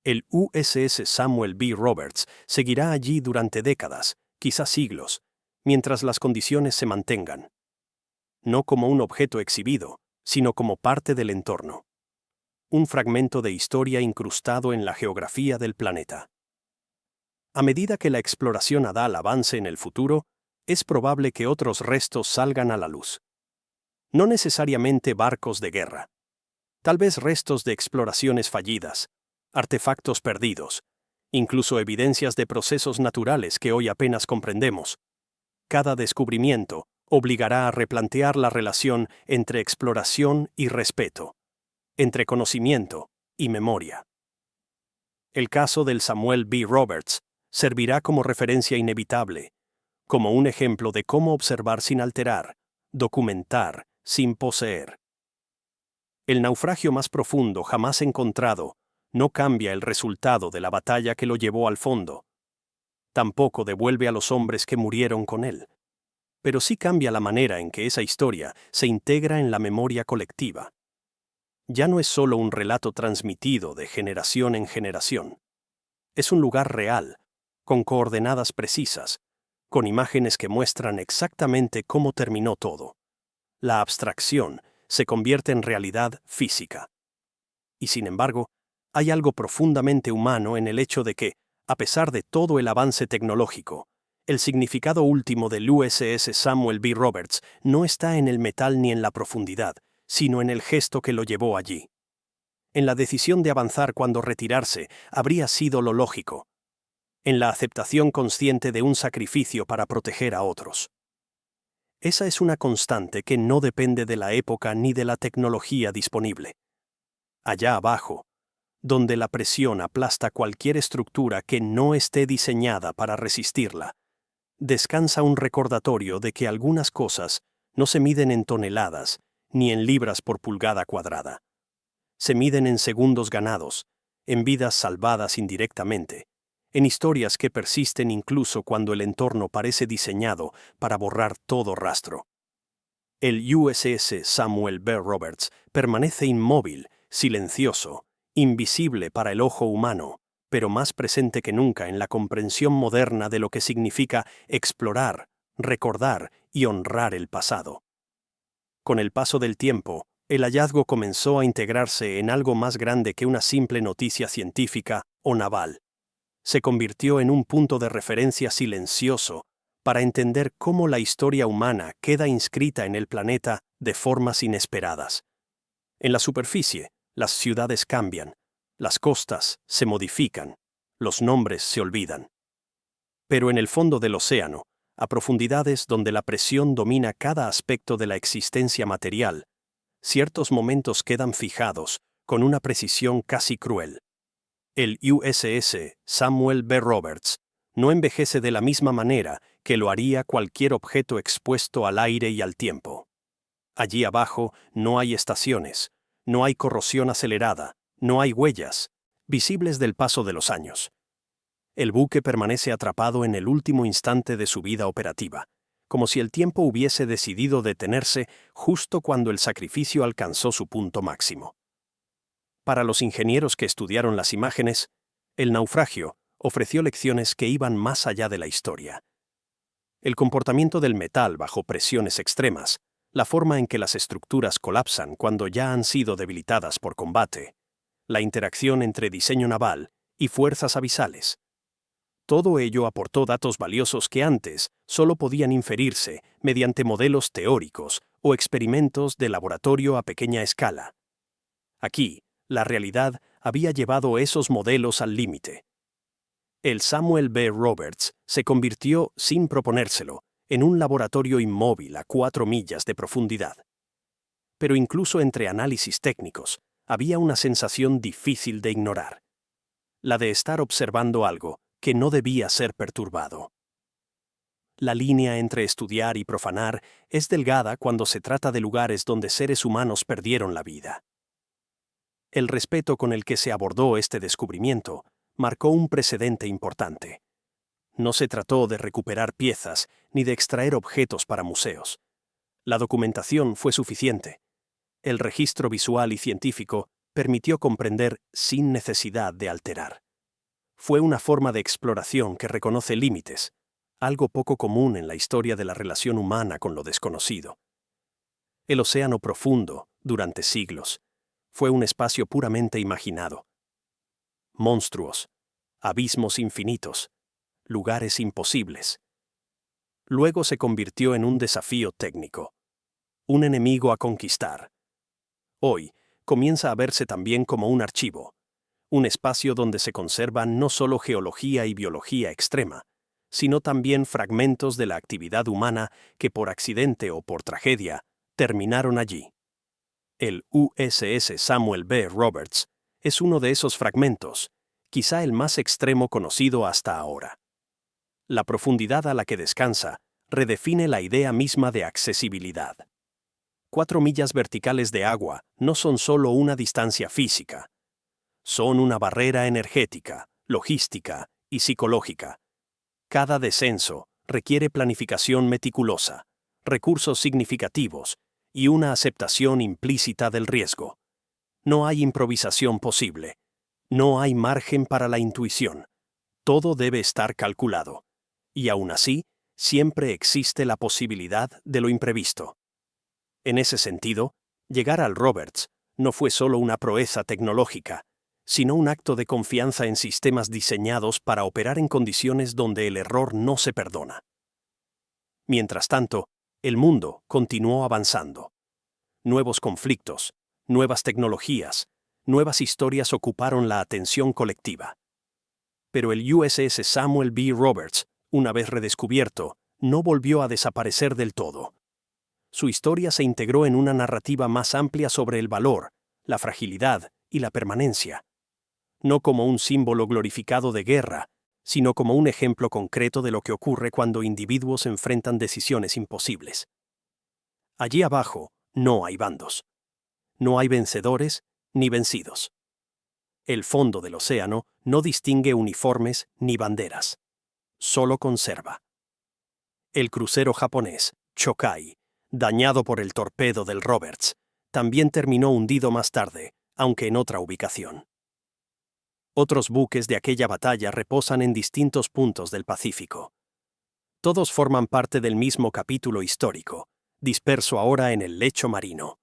El USS Samuel B. Roberts seguirá allí durante décadas, quizás siglos, mientras las condiciones se mantengan. No como un objeto exhibido, sino como parte del entorno. Un fragmento de historia incrustado en la geografía del planeta. A medida que la exploración nodal avance en el futuro, es probable que otros restos salgan a la luz. No necesariamente barcos de guerra. Tal vez restos de exploraciones fallidas, artefactos perdidos, incluso evidencias de procesos naturales que hoy apenas comprendemos. Cada descubrimiento obligará a replantear la relación entre exploración y respeto, entre conocimiento y memoria. El caso del Samuel B. Roberts servirá como referencia inevitable, como un ejemplo de cómo observar sin alterar, documentar sin poseer. El naufragio más profundo jamás encontrado no cambia el resultado de la batalla que lo llevó al fondo. Tampoco devuelve a los hombres que murieron con él. Pero sí cambia la manera en que esa historia se integra en la memoria colectiva. Ya no es solo un relato transmitido de generación en generación. Es un lugar real, con coordenadas precisas, con imágenes que muestran exactamente cómo terminó todo. La abstracción se convierte en realidad física. Y sin embargo, hay algo profundamente humano en el hecho de que, a pesar de todo el avance tecnológico, el significado último del USS Samuel B. Roberts no está en el metal ni en la profundidad, sino en el gesto que lo llevó allí. En la decisión de avanzar cuando retirarse habría sido lo lógico. En la aceptación consciente de un sacrificio para proteger a otros. Esa es una constante que no depende de la época ni de la tecnología disponible. Allá abajo, donde la presión aplasta cualquier estructura que no esté diseñada para resistirla, descansa un recordatorio de que algunas cosas no se miden en toneladas ni en libras por pulgada cuadrada. Se miden en segundos ganados, en vidas salvadas indirectamente, en historias que persisten incluso cuando el entorno parece diseñado para borrar todo rastro. El USS Samuel B. Roberts permanece inmóvil, silencioso, invisible para el ojo humano, pero más presente que nunca en la comprensión moderna de lo que significa explorar, recordar y honrar el pasado. Con el paso del tiempo, el hallazgo comenzó a integrarse en algo más grande que una simple noticia científica o naval. Se convirtió en un punto de referencia silencioso para entender cómo la historia humana queda inscrita en el planeta de formas inesperadas. En la superficie, las ciudades cambian, las costas se modifican, los nombres se olvidan. Pero en el fondo del océano, a profundidades donde la presión domina cada aspecto de la existencia material, ciertos momentos quedan fijados con una precisión casi cruel. El USS Samuel B. Roberts no envejece de la misma manera que lo haría cualquier objeto expuesto al aire y al tiempo. Allí abajo no hay estaciones, no hay corrosión acelerada, no hay huellas, visibles del paso de los años. El buque permanece atrapado en el último instante de su vida operativa, como si el tiempo hubiese decidido detenerse justo cuando el sacrificio alcanzó su punto máximo. Para los ingenieros que estudiaron las imágenes, el naufragio ofreció lecciones que iban más allá de la historia. El comportamiento del metal bajo presiones extremas, la forma en que las estructuras colapsan cuando ya han sido debilitadas por combate, la interacción entre diseño naval y fuerzas abisales. Todo ello aportó datos valiosos que antes solo podían inferirse mediante modelos teóricos o experimentos de laboratorio a pequeña escala. Aquí, la realidad había llevado esos modelos al límite. El Samuel B. Roberts se convirtió, sin proponérselo, en un laboratorio inmóvil a 4 millas de profundidad. Pero incluso entre análisis técnicos, había una sensación difícil de ignorar. La de estar observando algo que no debía ser perturbado. La línea entre estudiar y profanar es delgada cuando se trata de lugares donde seres humanos perdieron la vida. El respeto con el que se abordó este descubrimiento marcó un precedente importante. No se trató de recuperar piezas ni de extraer objetos para museos. La documentación fue suficiente. El registro visual y científico permitió comprender sin necesidad de alterar. Fue una forma de exploración que reconoce límites, algo poco común en la historia de la relación humana con lo desconocido. El océano profundo, durante siglos, fue un espacio puramente imaginado. Monstruos, abismos infinitos, lugares imposibles. Luego se convirtió en un desafío técnico, un enemigo a conquistar. Hoy, comienza a verse también como un archivo, un espacio donde se conservan no solo geología y biología extrema, sino también fragmentos de la actividad humana que por accidente o por tragedia terminaron allí. El USS Samuel B. Roberts es uno de esos fragmentos, quizá el más extremo conocido hasta ahora. La profundidad a la que descansa redefine la idea misma de accesibilidad. 4 millas verticales de agua no son solo una distancia física. Son una barrera energética, logística y psicológica. Cada descenso requiere planificación meticulosa, recursos significativos y una aceptación implícita del riesgo. No hay improvisación posible. No hay margen para la intuición. Todo debe estar calculado. Y aún así, siempre existe la posibilidad de lo imprevisto. En ese sentido, llegar al Roberts no fue solo una proeza tecnológica, sino un acto de confianza en sistemas diseñados para operar en condiciones donde el error no se perdona. Mientras tanto, el mundo continuó avanzando. Nuevos conflictos, nuevas tecnologías, nuevas historias ocuparon la atención colectiva. Pero el USS Samuel B. Roberts, una vez redescubierto, no volvió a desaparecer del todo. Su historia se integró en una narrativa más amplia sobre el valor, la fragilidad y la permanencia. No como un símbolo glorificado de guerra, sino como un ejemplo concreto de lo que ocurre cuando individuos enfrentan decisiones imposibles. Allí abajo no hay bandos. No hay vencedores ni vencidos. El fondo del océano no distingue uniformes ni banderas. Solo conserva. El crucero japonés, Chokai, dañado por el torpedo del Roberts, también terminó hundido más tarde, aunque en otra ubicación. Otros buques de aquella batalla reposan en distintos puntos del Pacífico. Todos forman parte del mismo capítulo histórico, disperso ahora en el lecho marino.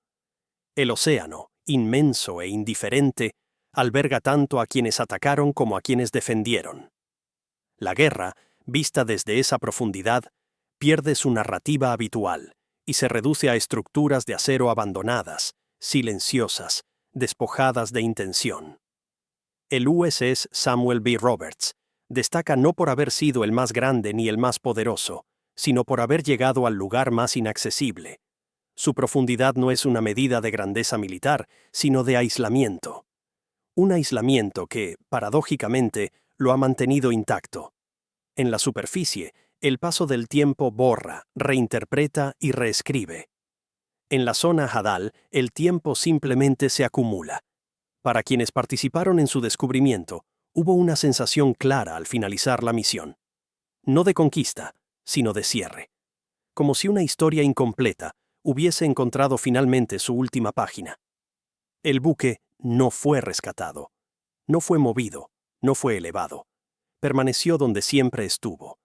El océano, inmenso e indiferente, alberga tanto a quienes atacaron como a quienes defendieron. La guerra, vista desde esa profundidad, pierde su narrativa habitual y se reduce a estructuras de acero abandonadas, silenciosas, despojadas de intención. El USS Samuel B. Roberts destaca no por haber sido el más grande ni el más poderoso, sino por haber llegado al lugar más inaccesible. Su profundidad no es una medida de grandeza militar, sino de aislamiento. Un aislamiento que, paradójicamente, lo ha mantenido intacto. En la superficie, el paso del tiempo borra, reinterpreta y reescribe. En la zona Hadal, el tiempo simplemente se acumula. Para quienes participaron en su descubrimiento, hubo una sensación clara al finalizar la misión. No de conquista, sino de cierre. Como si una historia incompleta hubiese encontrado finalmente su última página. El buque no fue rescatado. No fue movido, no fue elevado. Permaneció donde siempre estuvo.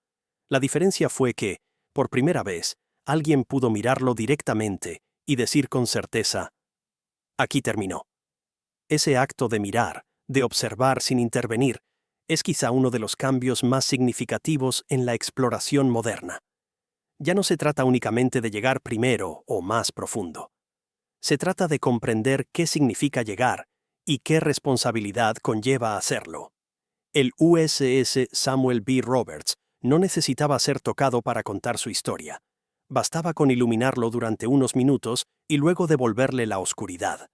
La diferencia fue que, Por primera vez, alguien pudo mirarlo directamente y decir con certeza: aquí terminó. Ese acto de mirar, de observar sin intervenir, es quizá uno de los cambios más significativos en la exploración moderna. Ya no se trata únicamente de llegar primero o más profundo. Se trata de comprender qué significa llegar y qué responsabilidad conlleva hacerlo. El USS Samuel B. Roberts no necesitaba ser tocado para contar su historia. Bastaba con iluminarlo durante unos minutos y luego devolverle la oscuridad.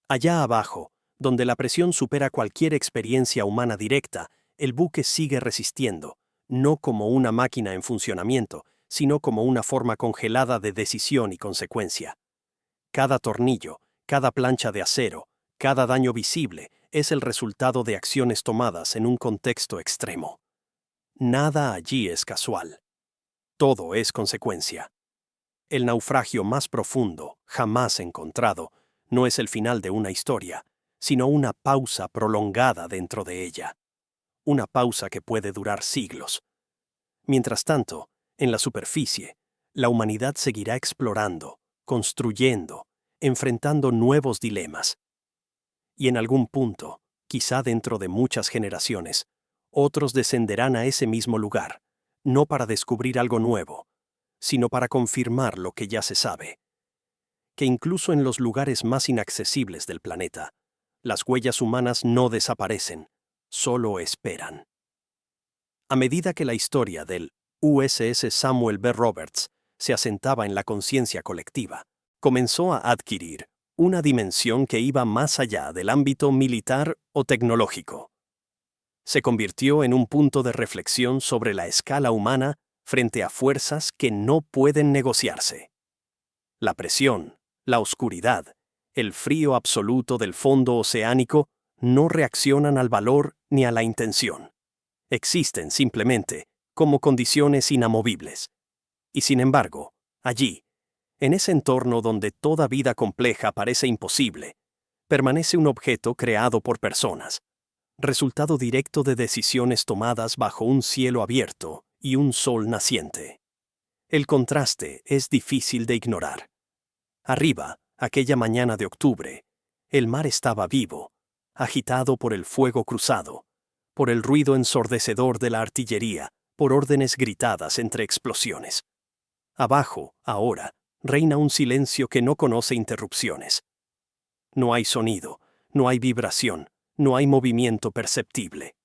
Allá abajo, donde la presión supera cualquier experiencia humana directa, el buque sigue resistiendo, no como una máquina en funcionamiento, sino como una forma congelada de decisión y consecuencia. Cada tornillo, cada plancha de acero, cada daño visible es el resultado de acciones tomadas en un contexto extremo. Nada allí es casual. Todo es consecuencia. El naufragio más profundo, jamás encontrado, no es el final de una historia, sino una pausa prolongada dentro de ella. Una pausa que puede durar siglos. Mientras tanto, en la superficie, la humanidad seguirá explorando, construyendo, enfrentando nuevos dilemas. Y en algún punto, quizá dentro de muchas generaciones, otros descenderán a ese mismo lugar, no para descubrir algo nuevo, sino para confirmar lo que ya se sabe. Que incluso en los lugares más inaccesibles del planeta, las huellas humanas no desaparecen, solo esperan. A medida que la historia del USS Samuel B. Roberts se asentaba en la conciencia colectiva, comenzó a adquirir una dimensión que iba más allá del ámbito militar o tecnológico. Se convirtió en un punto de reflexión sobre la escala humana frente a fuerzas que no pueden negociarse. La presión, la oscuridad, el frío absoluto del fondo oceánico no reaccionan al valor ni a la intención. Existen simplemente como condiciones inamovibles. Y sin embargo, allí, en ese entorno donde toda vida compleja parece imposible, permanece un objeto creado por personas, resultado directo de decisiones tomadas bajo un cielo abierto y un sol naciente. El contraste es difícil de ignorar. Arriba, aquella mañana de octubre, el mar estaba vivo, agitado por el fuego cruzado, por el ruido ensordecedor de la artillería, por órdenes gritadas entre explosiones. Abajo, ahora, reina un silencio que no conoce interrupciones. No hay sonido, no hay vibración, no hay movimiento perceptible.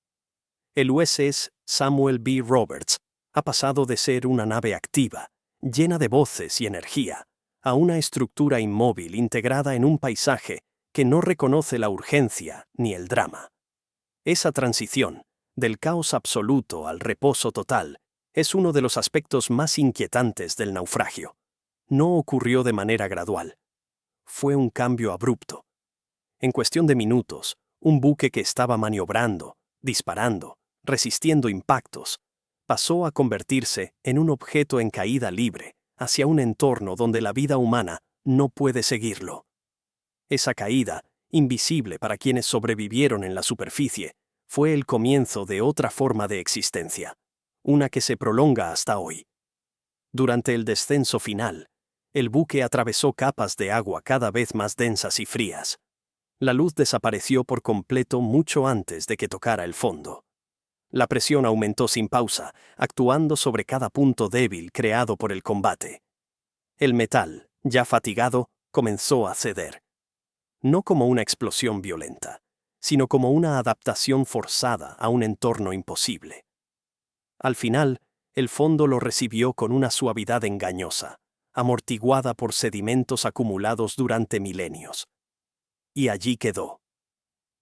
El USS Samuel B. Roberts ha pasado de ser una nave activa, llena de voces y energía, a una estructura inmóvil integrada en un paisaje que no reconoce la urgencia ni el drama. Esa transición, del caos absoluto al reposo total, es uno de los aspectos más inquietantes del naufragio. No ocurrió de manera gradual. Fue un cambio abrupto. En cuestión de minutos, un buque que estaba maniobrando, disparando, resistiendo impactos, pasó a convertirse en un objeto en caída libre hacia un entorno donde la vida humana no puede seguirlo. Esa caída, invisible para quienes sobrevivieron en la superficie, fue el comienzo de otra forma de existencia, una que se prolonga hasta hoy. Durante el descenso final, el buque atravesó capas de agua cada vez más densas y frías. La luz desapareció por completo mucho antes de que tocara el fondo. La presión aumentó sin pausa, actuando sobre cada punto débil creado por el combate. El metal, ya fatigado, comenzó a ceder. No como una explosión violenta, sino como una adaptación forzada a un entorno imposible. Al final, el fondo lo recibió con una suavidad engañosa, amortiguada por sedimentos acumulados durante milenios. Y allí quedó.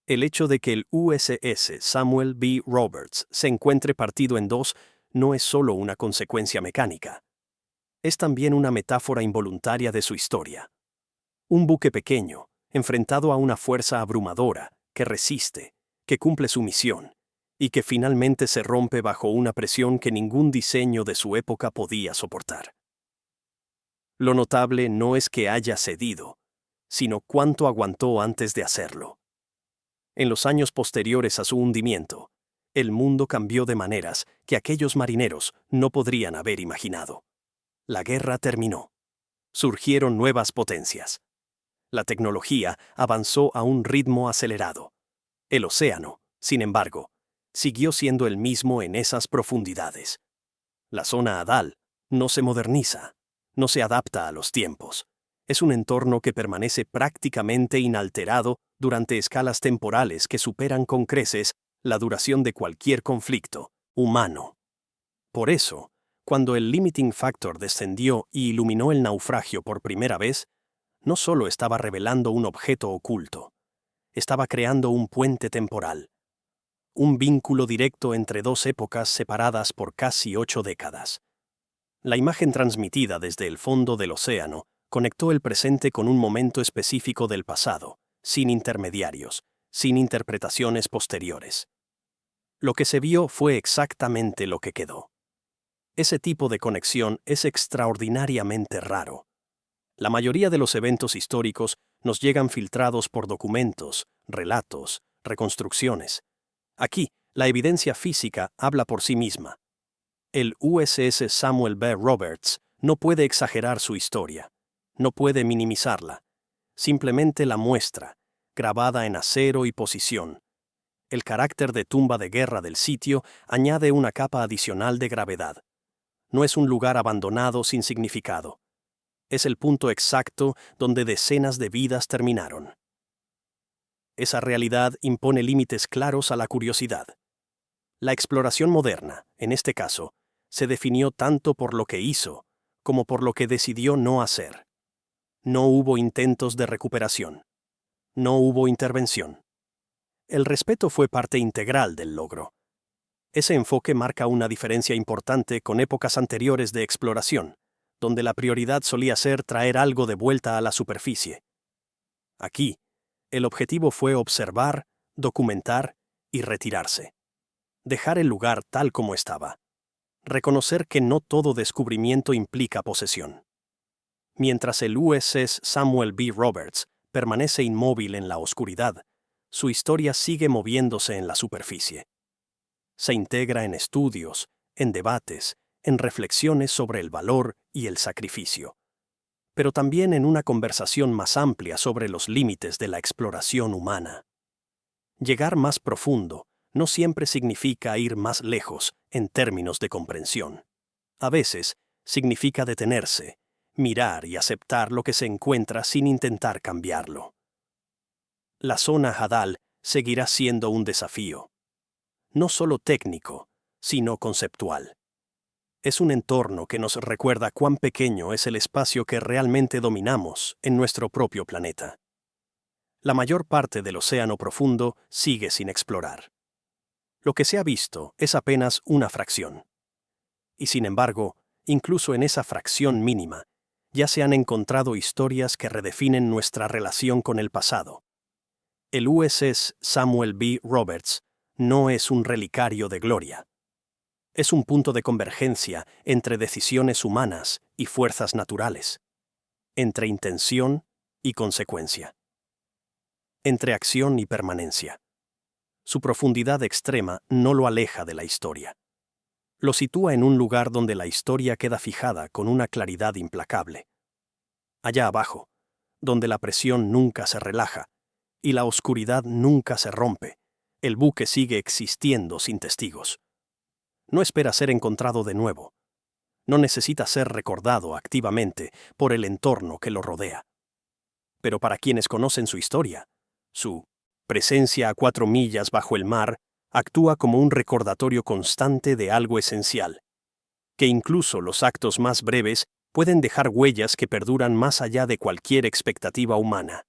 El hecho de que el USS Samuel B. Roberts se encuentre partido en dos no es solo una consecuencia mecánica. Es también una metáfora involuntaria de su historia. Un buque pequeño, enfrentado a una fuerza abrumadora, que resiste, que cumple su misión, y que finalmente se rompe bajo una presión que ningún diseño de su época podía soportar. Lo notable no es que haya cedido, sino cuánto aguantó antes de hacerlo. En los años posteriores a su hundimiento, el mundo cambió de maneras que aquellos marineros no podrían haber imaginado. La guerra terminó. Surgieron nuevas potencias. La tecnología avanzó a un ritmo acelerado. El océano, sin embargo, siguió siendo el mismo en esas profundidades. La zona Hadal no se moderniza, no se adapta a los tiempos. Es un entorno que permanece prácticamente inalterado durante escalas temporales que superan con creces la duración de cualquier conflicto humano. Por eso, cuando el limiting factor descendió y iluminó el naufragio por primera vez, no solo estaba revelando un objeto oculto, estaba creando un puente temporal, un vínculo directo entre dos épocas separadas por casi 8 décadas. La imagen transmitida desde el fondo del océano conectó el presente con un momento específico del pasado, sin intermediarios, sin interpretaciones posteriores. Lo que se vio fue exactamente lo que quedó. Ese tipo de conexión es extraordinariamente raro. La mayoría de los eventos históricos nos llegan filtrados por documentos, relatos, reconstrucciones. Aquí, la evidencia física habla por sí misma. El USS Samuel B. Roberts no puede exagerar su historia, no puede minimizarla. Simplemente la muestra, grabada en acero y posición. El carácter de tumba de guerra del sitio añade una capa adicional de gravedad. No es un lugar abandonado sin significado. Es el punto exacto donde decenas de vidas terminaron. Esa realidad impone límites claros a la curiosidad. La exploración moderna, en este caso, se definió tanto por lo que hizo, como por lo que decidió no hacer. No hubo intentos de recuperación. No hubo intervención. El respeto fue parte integral del logro. Ese enfoque marca una diferencia importante con épocas anteriores de exploración, donde la prioridad solía ser traer algo de vuelta a la superficie. Aquí, el objetivo fue observar, documentar y retirarse. Dejar el lugar tal como estaba. Reconocer que no todo descubrimiento implica posesión. Mientras el USS Samuel B. Roberts permanece inmóvil en la oscuridad, su historia sigue moviéndose en la superficie. Se integra en estudios, en debates, en reflexiones sobre el valor y el sacrificio, pero también en una conversación más amplia sobre los límites de la exploración humana. Llegar más profundo no siempre significa ir más lejos en términos de comprensión. A veces, significa detenerse, mirar y aceptar lo que se encuentra sin intentar cambiarlo. La zona Hadal seguirá siendo un desafío. No solo técnico, sino conceptual. Es un entorno que nos recuerda cuán pequeño es el espacio que realmente dominamos en nuestro propio planeta. La mayor parte del océano profundo sigue sin explorar. Lo que se ha visto es apenas una fracción. Y sin embargo, incluso en esa fracción mínima, ya se han encontrado historias que redefinen nuestra relación con el pasado. El USS Samuel B. Roberts no es un relicario de gloria. Es un punto de convergencia entre decisiones humanas y fuerzas naturales, entre intención y consecuencia, entre acción y permanencia. Su profundidad extrema no lo aleja de la historia. Lo sitúa en un lugar donde la historia queda fijada con una claridad implacable. Allá abajo, donde la presión nunca se relaja y la oscuridad nunca se rompe, el buque sigue existiendo sin testigos. No espera ser encontrado de nuevo. No necesita ser recordado activamente por el entorno que lo rodea. Pero para quienes conocen su historia, su presencia a 4 millas bajo el mar actúa como un recordatorio constante de algo esencial, que incluso los actos más breves pueden dejar huellas que perduran más allá de cualquier expectativa humana.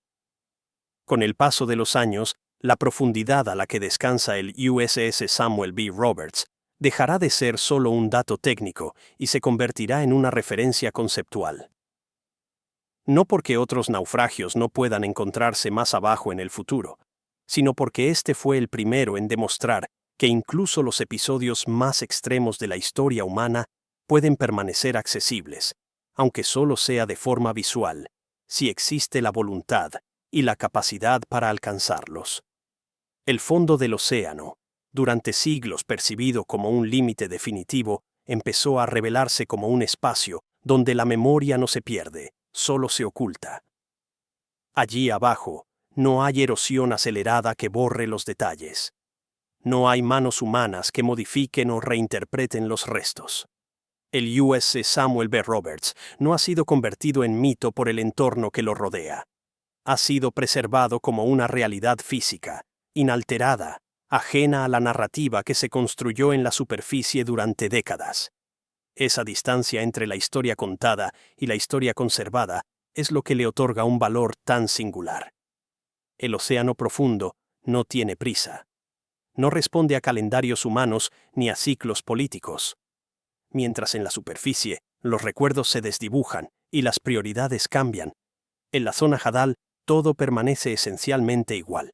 Con el paso de los años, la profundidad a la que descansa el USS Samuel B. Roberts dejará de ser solo un dato técnico y se convertirá en una referencia conceptual. No porque otros naufragios no puedan encontrarse más abajo en el futuro, sino porque este fue el primero en demostrar que incluso los episodios más extremos de la historia humana pueden permanecer accesibles, aunque solo sea de forma visual, si existe la voluntad y la capacidad para alcanzarlos. El fondo del océano, durante siglos percibido como un límite definitivo, empezó a revelarse como un espacio donde la memoria no se pierde, solo se oculta. Allí abajo, no hay erosión acelerada que borre los detalles. No hay manos humanas que modifiquen o reinterpreten los restos. El USS Samuel B. Roberts no ha sido convertido en mito por el entorno que lo rodea. Ha sido preservado como una realidad física, inalterada, ajena a la narrativa que se construyó en la superficie durante décadas. Esa distancia entre la historia contada y la historia conservada es lo que le otorga un valor tan singular. El océano profundo no tiene prisa. No responde a calendarios humanos ni a ciclos políticos. Mientras en la superficie los recuerdos se desdibujan y las prioridades cambian, en la zona Hadal todo permanece esencialmente igual.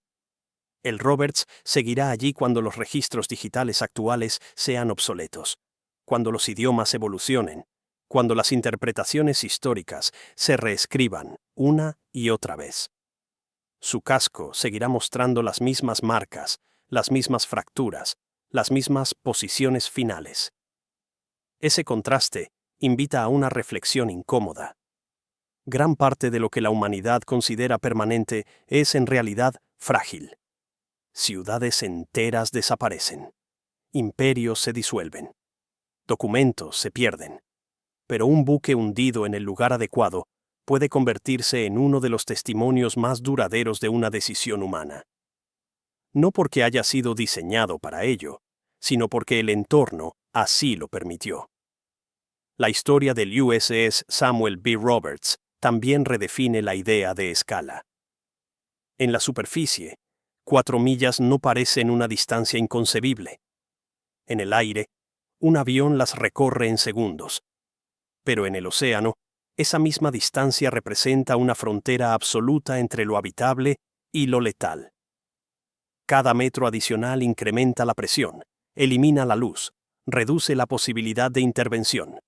El Roberts seguirá allí cuando los registros digitales actuales sean obsoletos, cuando los idiomas evolucionen, cuando las interpretaciones históricas se reescriban una y otra vez. Su casco seguirá mostrando las mismas marcas, las mismas fracturas, las mismas posiciones finales. Ese contraste invita a una reflexión incómoda. Gran parte de lo que la humanidad considera permanente es en realidad frágil. Ciudades enteras desaparecen. Imperios se disuelven. Documentos se pierden. Pero un buque hundido en el lugar adecuado puede convertirse en uno de los testimonios más duraderos de una decisión humana. No porque haya sido diseñado para ello, sino porque el entorno así lo permitió. La historia del USS Samuel B. Roberts también redefine la idea de escala. En la superficie, 4 millas no parecen una distancia inconcebible. En el aire, un avión las recorre en segundos. Pero en el océano, esa misma distancia representa una frontera absoluta entre lo habitable y lo letal. Cada metro adicional incrementa la presión, elimina la luz, reduce la posibilidad de intervención.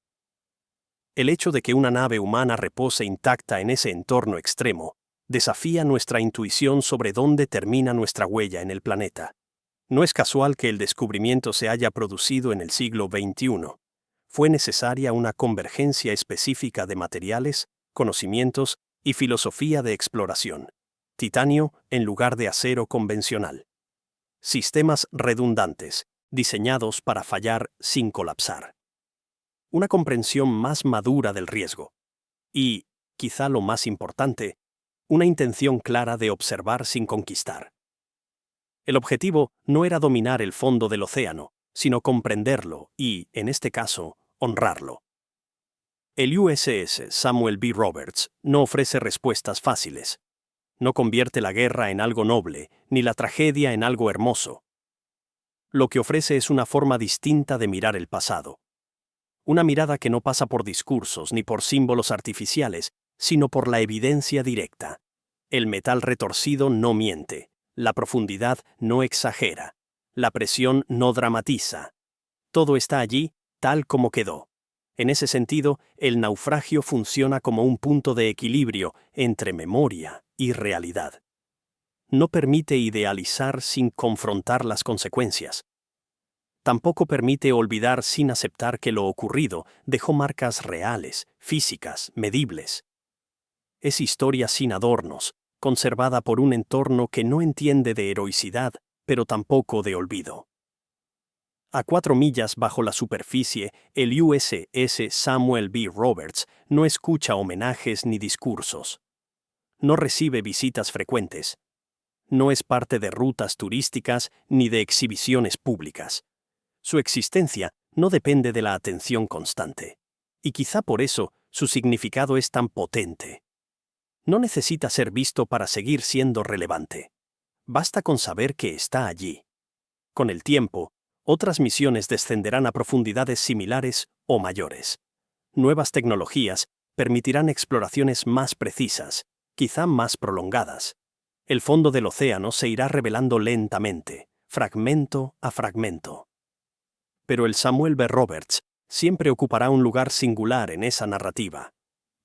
El hecho de que una nave humana repose intacta en ese entorno extremo desafía nuestra intuición sobre dónde termina nuestra huella en el planeta. No es casual que el descubrimiento se haya producido en el siglo XXI. Fue necesaria una convergencia específica de materiales, conocimientos y filosofía de exploración. Titanio en lugar de acero convencional. Sistemas redundantes, diseñados para fallar sin colapsar. Una comprensión más madura del riesgo. Y, quizá lo más importante, una intención clara de observar sin conquistar. El objetivo no era dominar el fondo del océano, sino comprenderlo y, en este caso, honrarlo. El USS Samuel B. Roberts no ofrece respuestas fáciles. No convierte la guerra en algo noble, ni la tragedia en algo hermoso. Lo que ofrece es una forma distinta de mirar el pasado. Una mirada que no pasa por discursos ni por símbolos artificiales, sino por la evidencia directa. El metal retorcido no miente, la profundidad no exagera, la presión no dramatiza. Todo está allí, tal como quedó. En ese sentido, el naufragio funciona como un punto de equilibrio entre memoria y realidad. No permite idealizar sin confrontar las consecuencias. Tampoco permite olvidar sin aceptar que lo ocurrido dejó marcas reales, físicas, medibles. Es historia sin adornos, conservada por un entorno que no entiende de heroicidad, pero tampoco de olvido. A 4 millas bajo la superficie, el USS Samuel B. Roberts no escucha homenajes ni discursos. No recibe visitas frecuentes. No es parte de rutas turísticas ni de exhibiciones públicas. Su existencia no depende de la atención constante. Y quizá por eso su significado es tan potente. No necesita ser visto para seguir siendo relevante. Basta con saber que está allí. Con el tiempo, otras misiones descenderán a profundidades similares o mayores. Nuevas tecnologías permitirán exploraciones más precisas, quizá más prolongadas. El fondo del océano se irá revelando lentamente, fragmento a fragmento. Pero el Samuel B. Roberts siempre ocupará un lugar singular en esa narrativa.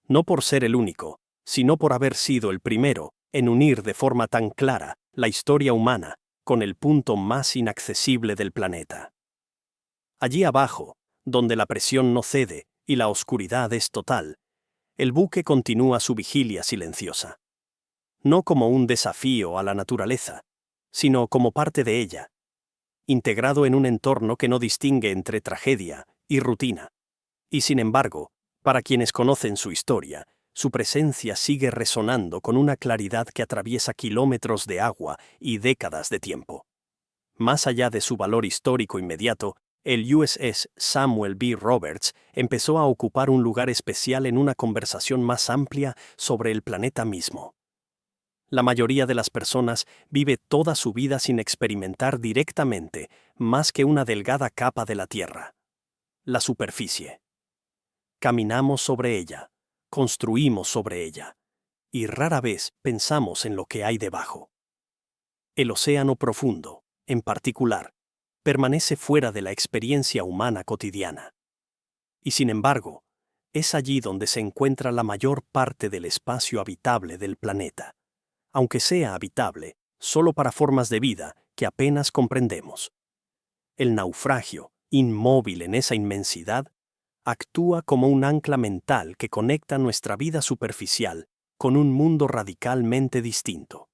No por ser el único, sino por haber sido el primero en unir de forma tan clara la historia humana con el punto más inaccesible del planeta. Allí abajo, donde la presión no cede y la oscuridad es total, el buque continúa su vigilia silenciosa. No como un desafío a la naturaleza, sino como parte de ella, integrado en un entorno que no distingue entre tragedia y rutina. Y sin embargo, para quienes conocen su historia, su presencia sigue resonando con una claridad que atraviesa kilómetros de agua y décadas de tiempo. Más allá de su valor histórico inmediato, el USS Samuel B. Roberts empezó a ocupar un lugar especial en una conversación más amplia sobre el planeta mismo. La mayoría de las personas vive toda su vida sin experimentar directamente más que una delgada capa de la Tierra, la superficie. Caminamos sobre ella, construimos sobre ella, y rara vez pensamos en lo que hay debajo. El océano profundo, en particular, permanece fuera de la experiencia humana cotidiana. Y sin embargo, es allí donde se encuentra la mayor parte del espacio habitable del planeta, aunque sea habitable solo para formas de vida que apenas comprendemos. El naufragio, inmóvil en esa inmensidad, actúa como un ancla mental que conecta nuestra vida superficial con un mundo radicalmente distinto.